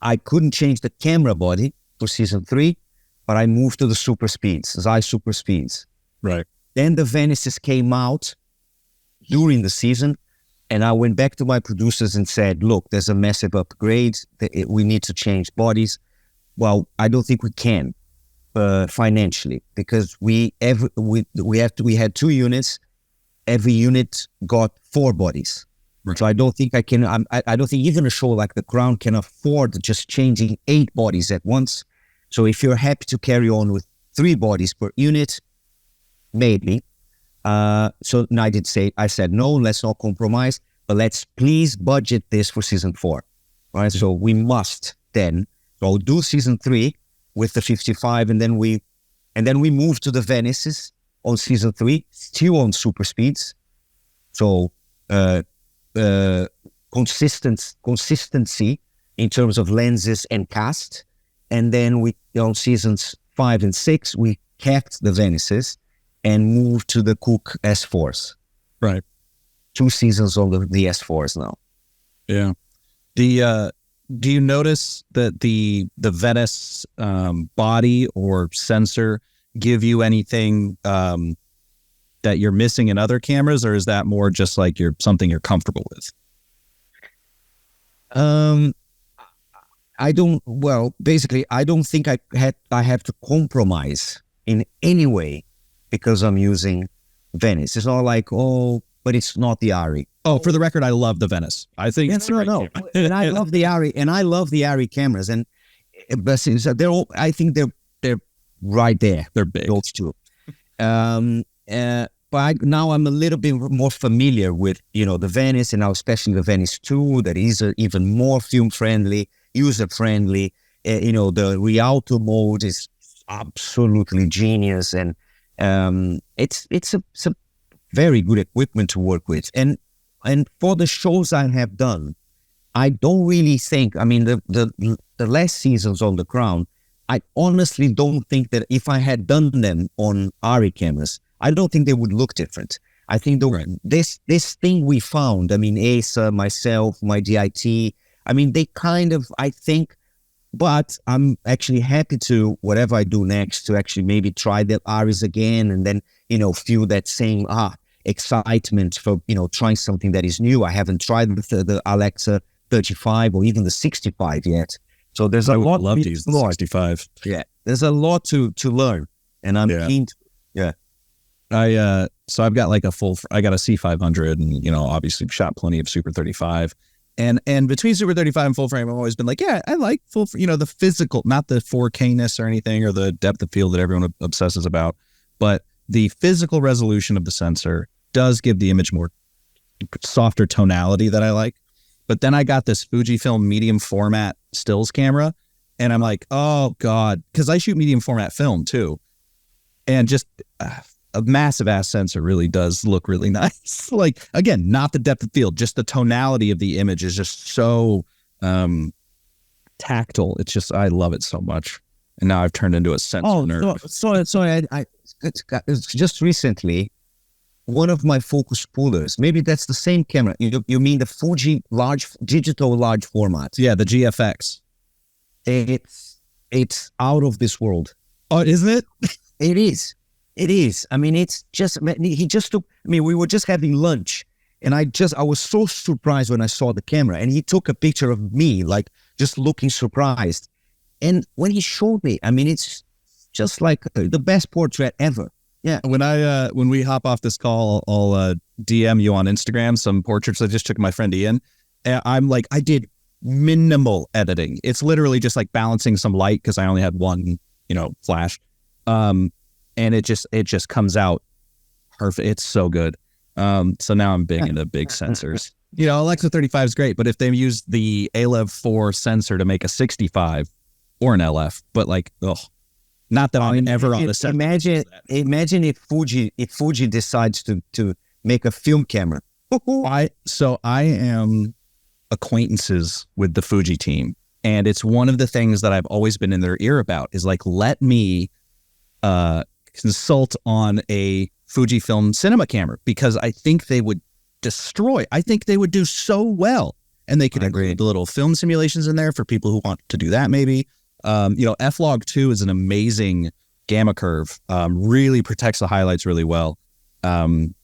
I couldn't change the camera body for season 3, but I moved to the super speeds, Zeiss super speeds. Right. Then the Venices came out during the season, and I went back to my producers and said, look, there's a massive upgrade. We need to change bodies. Well, I don't think we can financially, because we had 2 units. Every unit got 4 bodies. Right. So I don't think I can. I don't think even a show like The Crown can afford just changing 8 bodies at once. So if you're happy to carry on with 3 bodies per unit, maybe. So I said, no, let's not compromise, but let's please budget this for season 4. Right. Mm-hmm. So we must then. So I'll do season 3 with the 55, and then we move to the Venices on season 3, still on super speeds. So consistency in terms of lenses and cast. And then on seasons 5 and 6, we kept the Venices and moved to the Cook S4s. Right. 2 seasons on the S4s now. Yeah. Do you notice that the Venice body or sensor give you anything that you're missing in other cameras, or is that more just something you're comfortable with? Basically, I don't think I have to compromise in any way because I'm using Venice. It's not but it's not the Ari. Oh, for the record, I love the Venice. I think it's a great camera. And I love the Ari, and I love the Ari cameras, but they're all, I think they're right there. They're big. Those two. now I'm a little bit more familiar with, the Venice, and now especially the Venice 2, that is even more film-friendly, user-friendly. The Rialto mode is absolutely genius, and it's a very good equipment to work with. And for the shows I have done, I don't really think, the last seasons on The Crown, I honestly don't think that if I had done them on ARRI cameras, I don't think they would look different. I think this thing we found, Asa, myself, my DIT, they kind of, I think, but I'm actually happy to, whatever I do next, to actually maybe try the ARRIs again, and then, feel that same excitement for, trying something that is new. I haven't tried the Alexa 35 or even the 65 yet. So there's a lot. I would love to use the 65. Yeah, there's a lot to learn, and I'm keen to. Yeah, so I've got like I got a C500, and obviously shot plenty of Super 35, and between Super 35 and full frame, I've always been like, yeah, I like full, the physical, not the 4K-ness or anything, or the depth of field that everyone obsesses about, but the physical resolution of the sensor does give the image more softer tonality that I like. But then I got this Fujifilm medium format stills camera, and I'm like, oh God, because I shoot medium format film too. And just a massive ass sensor really does look really nice. Like, again, not the depth of field, just the tonality of the image is just so tactile. It's just, I love it so much. And now I've turned into a sensor nerd. Sorry, it's just recently, one of my focus pullers, maybe that's the same camera. You mean the Fuji digital large format? Yeah, the GFX. It's out of this world. Oh, isn't it? It is. It's just, he just took, we were just having lunch, and I was so surprised when I saw the camera, and he took a picture of me, like just looking surprised. And when he showed me, it's just like the best portrait ever. Yeah. When we hop off this call, I'll DM you on Instagram some portraits I just took of my friend Ian. And I'm like, I did minimal editing. It's literally just like balancing some light because I only had one, flash. And it just comes out perfect. It's so good. So now I'm big into big sensors. Alexa 35 is great, but if they use the ALEV 4 sensor to make a 65 or an LF, but like, not that I'm ever on the set. Imagine if Fuji decides to make a film camera. I am acquaintances with the Fuji team, and it's one of the things that I've always been in their ear about is like, let me consult on a Fujifilm cinema camera, because I think they would destroy. I think they would do so well, and they could include the little film simulations in there for people who want to do that maybe. F-Log 2 is an amazing gamma curve, really protects the highlights really well. And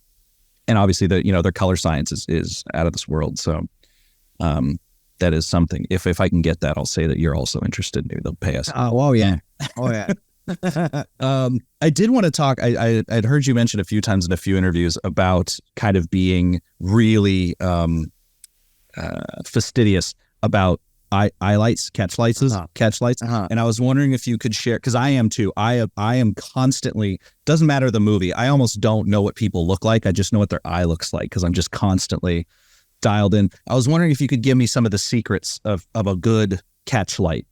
obviously their color science is out of this world. So that is something. If I can get that, I'll say that you're also interested. Maybe they'll pay us. Oh yeah. Oh yeah. I did want to talk, I'd heard you mention a few times in a few interviews about kind of being really fastidious about catch lights. And I was wondering if you could share, because I am too. I am constantly, doesn't matter the movie, I almost don't know what people look like. I just know what their eye looks like because I'm just constantly dialed in. I was wondering if you could give me some of the secrets of a good catch light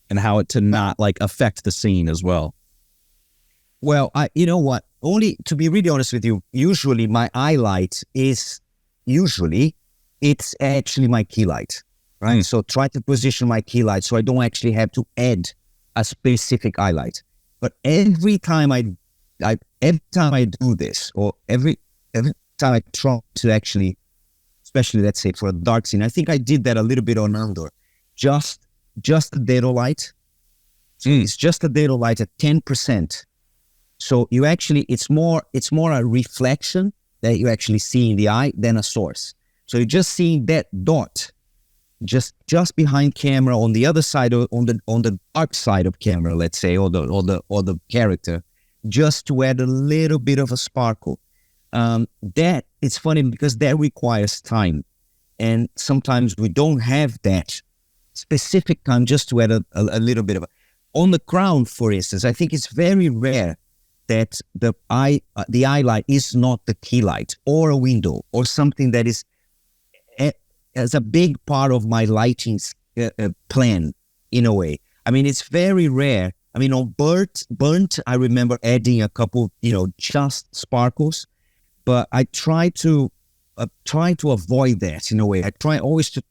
and how it to not like affect the scene as well. Well, you know what? Only to be really honest with you, usually my eye light it's actually my key light. Right. So try to position my key light so I don't actually have to add a specific eye light. But every time I do this, or every time I try to actually, especially let's say for a dark scene, I think I did that a little bit on Andor. Just a dado light. So it's just a dado light at 10%. So you actually, it's more a reflection that you actually see in the eye than a source. So you're just seeing that dot just behind camera on the other side, on the dark side of camera, let's say, or the character, just to add a little bit of a sparkle. That it's funny because that requires time, and sometimes we don't have that specific time just to add a little bit of on the Crown, for instance. I think it's very rare that the eye light is not the key light or a window or something that is as a big part of my lighting plan in a way. I mean, it's very rare. I mean, on Burnt, I remember adding a couple, just sparkles, but I try to avoid that in a way. I try always to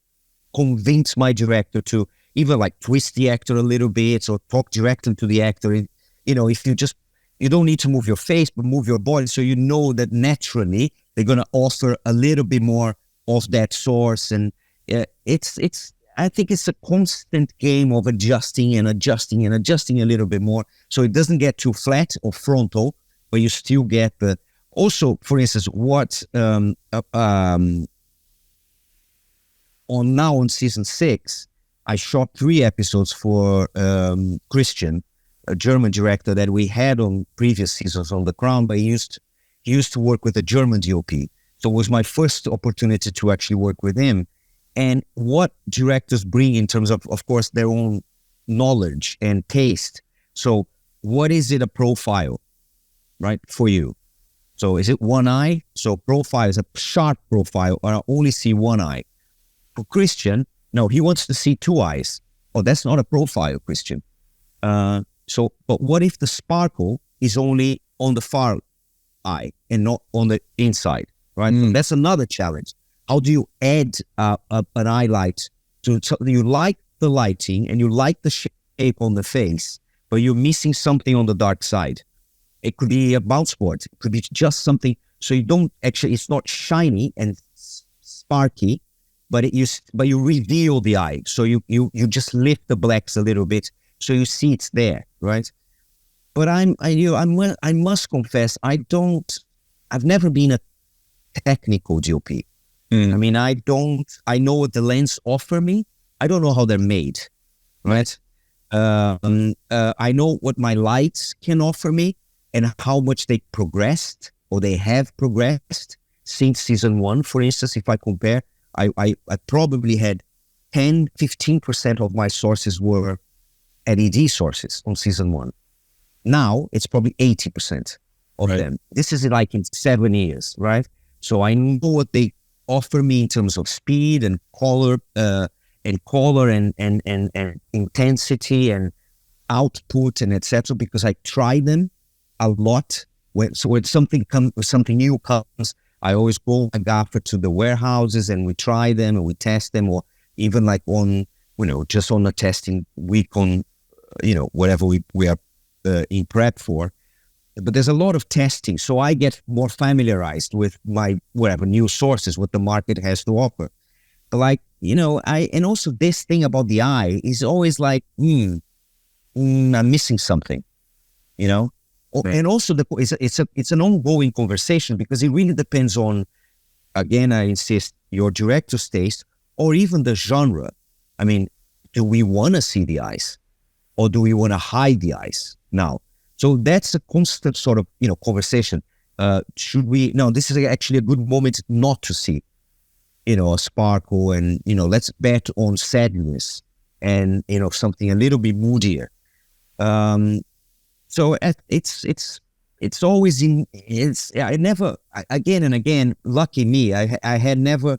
convince my director to either like twist the actor a little bit or talk directly to the actor. If you don't need to move your face, but move your body, so you know that naturally they're going to offer a little bit more of that source. And I think it's a constant game of adjusting and adjusting and adjusting a little bit more, so it doesn't get too flat or frontal, but you still get the. Also, for instance, what on season 6, I shot 3 episodes for Christian, a German director that we had on previous seasons on The Crown, but he used to work with a German DOP. So it was my first opportunity to actually work with him. And what directors bring in terms of course, their own knowledge and taste. So what is it a profile, right, for you? So is it one eye? So profile is a sharp profile, or I only see one eye. For Christian, no, he wants to see 2 eyes. Oh, that's not a profile, Christian. But what if the sparkle is only on the far eye and not on the inside, right? So that's another challenge. How do you add an eye light so you like the lighting and you like the shape on the face, but you're missing something on the dark side? It could be a bounce board. It could be just something. So you don't actually, it's not shiny and sparky, but you reveal the eye. So you just lift the blacks a little bit, so you see it's there, right? But I must confess, I've never been a technical DOP. I mean, I know what the lens offer me. I don't know how they're made, right? I know what my lights can offer me and how much they progressed or they have progressed since season 1. For instance, if I compare, I probably had 10-15% of my sources were LED sources on season 1. Now it's probably 80% of them. This is like in 7 years, right? So I know what they offer me in terms of speed and color and intensity and output and etc. because I try them a lot. When something new comes, I always go a gaffer to the warehouses and we try them and we test them, or even like on just on a testing week on whatever we are in prep for. But there's a lot of testing, so I get more familiarized with my new sources, what the market has to offer. But and also this thing about the eye is always like, I'm missing something, And also it's an ongoing conversation, because it really depends on, again, I insist, your director's taste or even the genre. I mean, do we want to see the eyes, or do we want to hide the eyes now? So that's a constant sort of, conversation. Should we? No, this is actually a good moment not to see, a sparkle, and, let's bet on sadness and, something a little bit moodier. So it's always again and again, lucky me, I had never,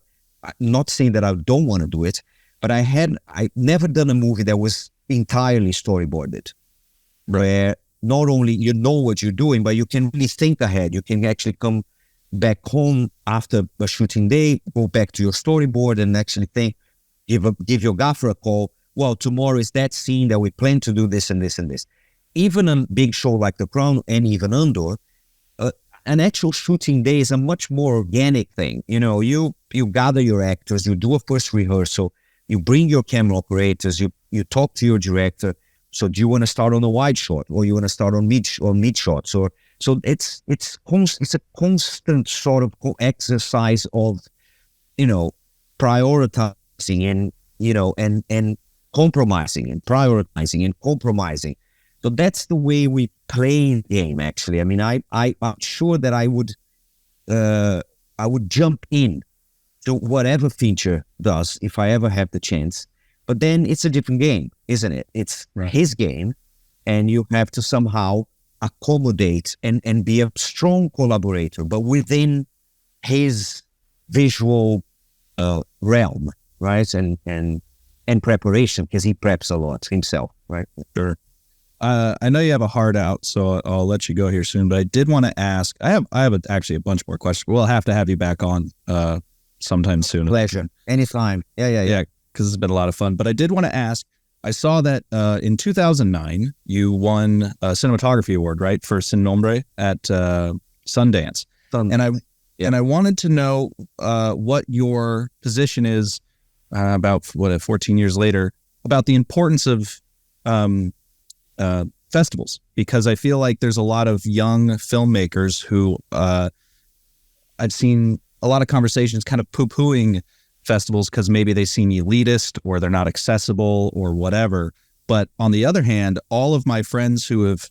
not saying that I don't want to do it, but I never done a movie that was entirely storyboarded, where not only you know what you're doing, but you can really think ahead. You can actually come back home after a shooting day, go back to your storyboard and actually think, give your gaffer a call. Well, tomorrow is that scene that we plan to do this and this and this. Even a big show like The Crown and even Andor, an actual shooting day is a much more organic thing. You gather your actors, you do a first rehearsal, you bring your camera operators, you talk to your director. So do you want to start on a wide shot, or you want to start on mid shots, so it's a constant sort of exercise of prioritizing and compromising and prioritizing and compromising. So that's the way we play the game. Actually, I mean, I'm sure that I would jump in to whatever feature does if I ever have the chance. But then it's a different game, isn't it? It's his game, and you have to somehow accommodate and be a strong collaborator, but within his visual realm, right? And preparation, because he preps a lot himself, right? Sure. I know you have a heart out, so I'll let you go here soon. But I did want to ask. I have actually a bunch more questions. We'll have to have you back on sometime soon. Pleasure, anytime. Yeah. Because it's been a lot of fun. But I did want to ask. I saw that in 2009 you won a cinematography award, right, for Sin Nombre at Sundance. And I wanted to know what your position is about 14 years later about the importance of festivals, because I feel like there's a lot of young filmmakers who I've seen a lot of conversations kind of poo-pooing festivals because maybe they seem elitist or they're not accessible or whatever. But on the other hand, all of my friends who have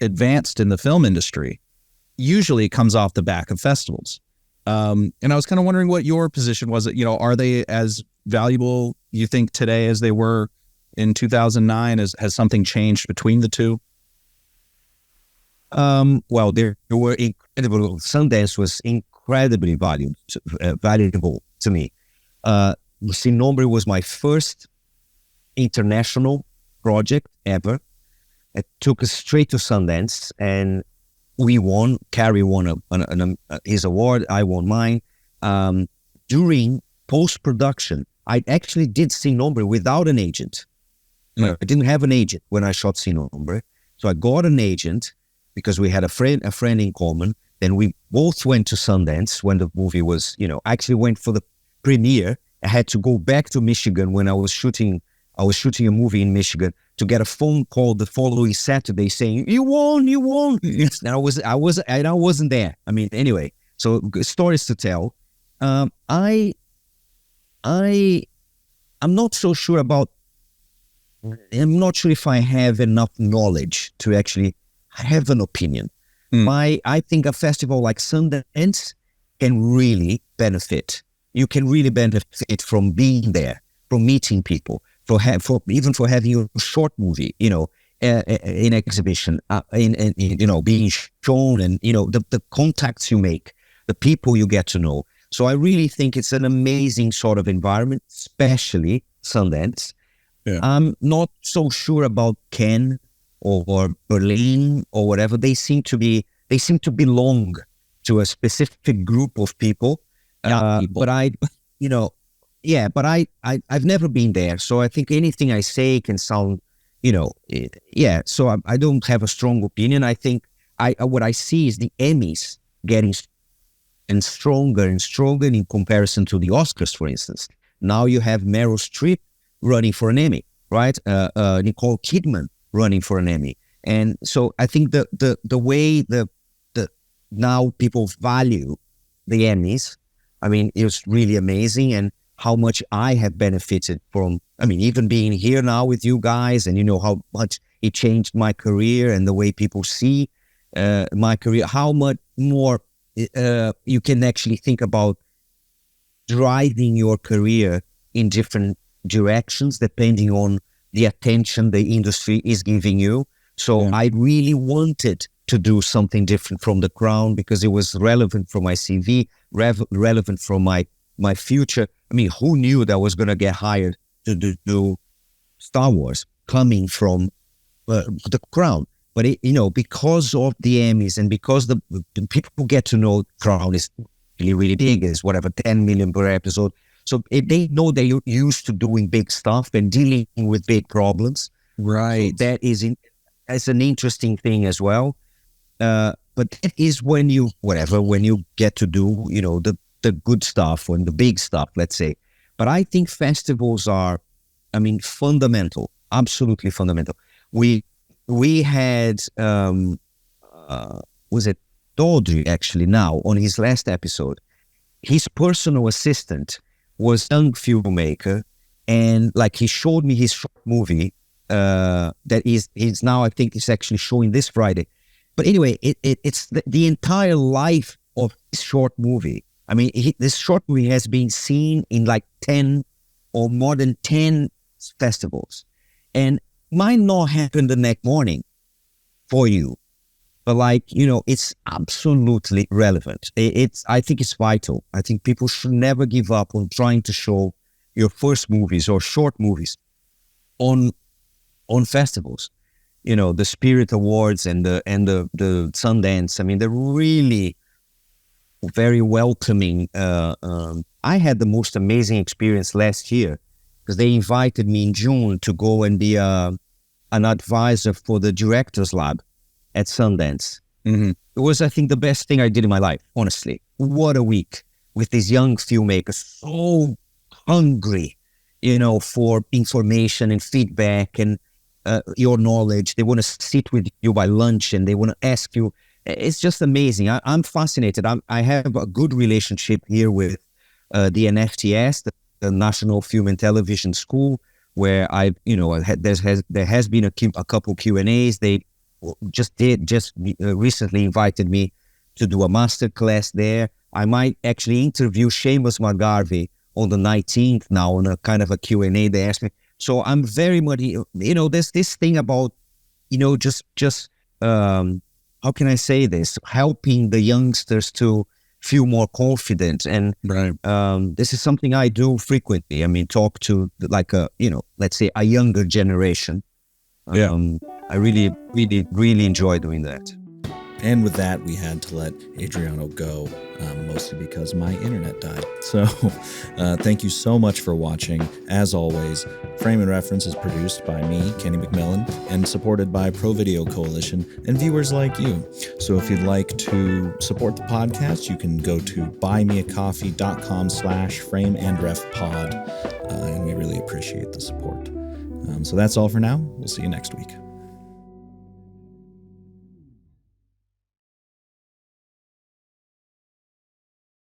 advanced in the film industry usually it comes off the back of festivals. And I was kind of wondering what your position was. Are they as valuable, you think, today as they were in 2009? Has something changed between the two? Well, there were incredible. Sundance was incredibly valuable to me. Sin Nombre was my first international project ever. It took us straight to Sundance, and we won. Carrie won his award. I won mine. During post-production, I actually did Sin Nombre without an agent. I didn't have an agent when I shot Sin Nombre. So I got an agent because we had a friend in common. Then we both went to Sundance when the movie was, I actually went for the premiere. I had to go back to Michigan when I was shooting a movie in Michigan to get a phone call the following Saturday saying, you won. And I wasn't there. I mean, anyway, so stories to tell. I'm not so sure about, I'm not sure if I have enough knowledge to actually have an opinion. I think a festival like Sundance can really benefit. You can really benefit from being there, from meeting people, even for having a short movie, in exhibition, being shown, and the contacts you make, the people you get to know. So I really think it's an amazing sort of environment, especially Sundance. Yeah. I'm not so sure about Cannes or Berlin or whatever. They seem to belong to a specific group of people. But I've never been there. So I think anything I say can sound, so I don't have a strong opinion. I think what I see is the Emmys getting stronger and stronger in comparison to the Oscars, for instance. Now you have Meryl Streep running for an Emmy, right? Nicole Kidman running for an Emmy. And so I think the way the now people value the Emmys, I mean, it's really amazing, and how much I have benefited from, even being here now with you guys, and how much it changed my career and the way people see my career, how much more you can actually think about driving your career in different directions depending on the attention the industry is giving you. So I really wanted to do something different from The Crown because it was relevant for my CV, relevant for my future. Who knew that I was going to get hired to do Star Wars coming from The Crown? But because of the Emmys and because the people get to know Crown is really, really big, is whatever, 10 million per episode. So if they know they're used to doing big stuff and dealing with big problems. Right. So that is as an interesting thing as well. But that is when you get to do, the good stuff and the big stuff, let's say. But I think festivals are, fundamental, absolutely fundamental. We had, was it Dodry actually now on his last episode, his personal assistant was a young filmmaker, and he showed me his short movie that is now, I think it's actually showing this Friday. But anyway, it's the entire life of this short movie. This short movie has been seen in 10 or more than 10 festivals, and might not happen the next morning for you, but like, it's absolutely relevant. I think it's vital. I think people should never give up on trying to show your first movies or short movies on festivals. The Spirit Awards and the Sundance. I mean, they're really very welcoming. I had the most amazing experience last year because they invited me in June to go and be an advisor for the Directors Lab at Sundance. Mm-hmm. It was, I think, the best thing I did in my life, honestly. What a week with these young filmmakers, so hungry, for information and feedback and your knowledge. They want to sit with you by lunch and they want to ask you. It's just amazing. I'm fascinated. I have a good relationship here with the NFTS, the National Film and Television School, where there has been a couple Q&As. They just recently invited me to do a master class there. I might actually interview Seamus McGarvey on the 19th now on a kind of a Q&A. They asked me. So I'm very much, there's this thing about, just how can I say this? Helping the youngsters to feel more confident. And right. This is something I do frequently. I mean, talk to let's say a younger generation. Yeah. I really, really, really enjoy doing that. And with that, we had to let Adriano go, mostly because my internet died. So thank you so much for watching. As always, Frame and Reference is produced by me, Kenny McMillan, and supported by ProVideo Coalition and viewers like you. So if you'd like to support the podcast, you can go to buymeacoffee.com/frameandrefpod, and we really appreciate the support. So that's all for now. We'll see you next week.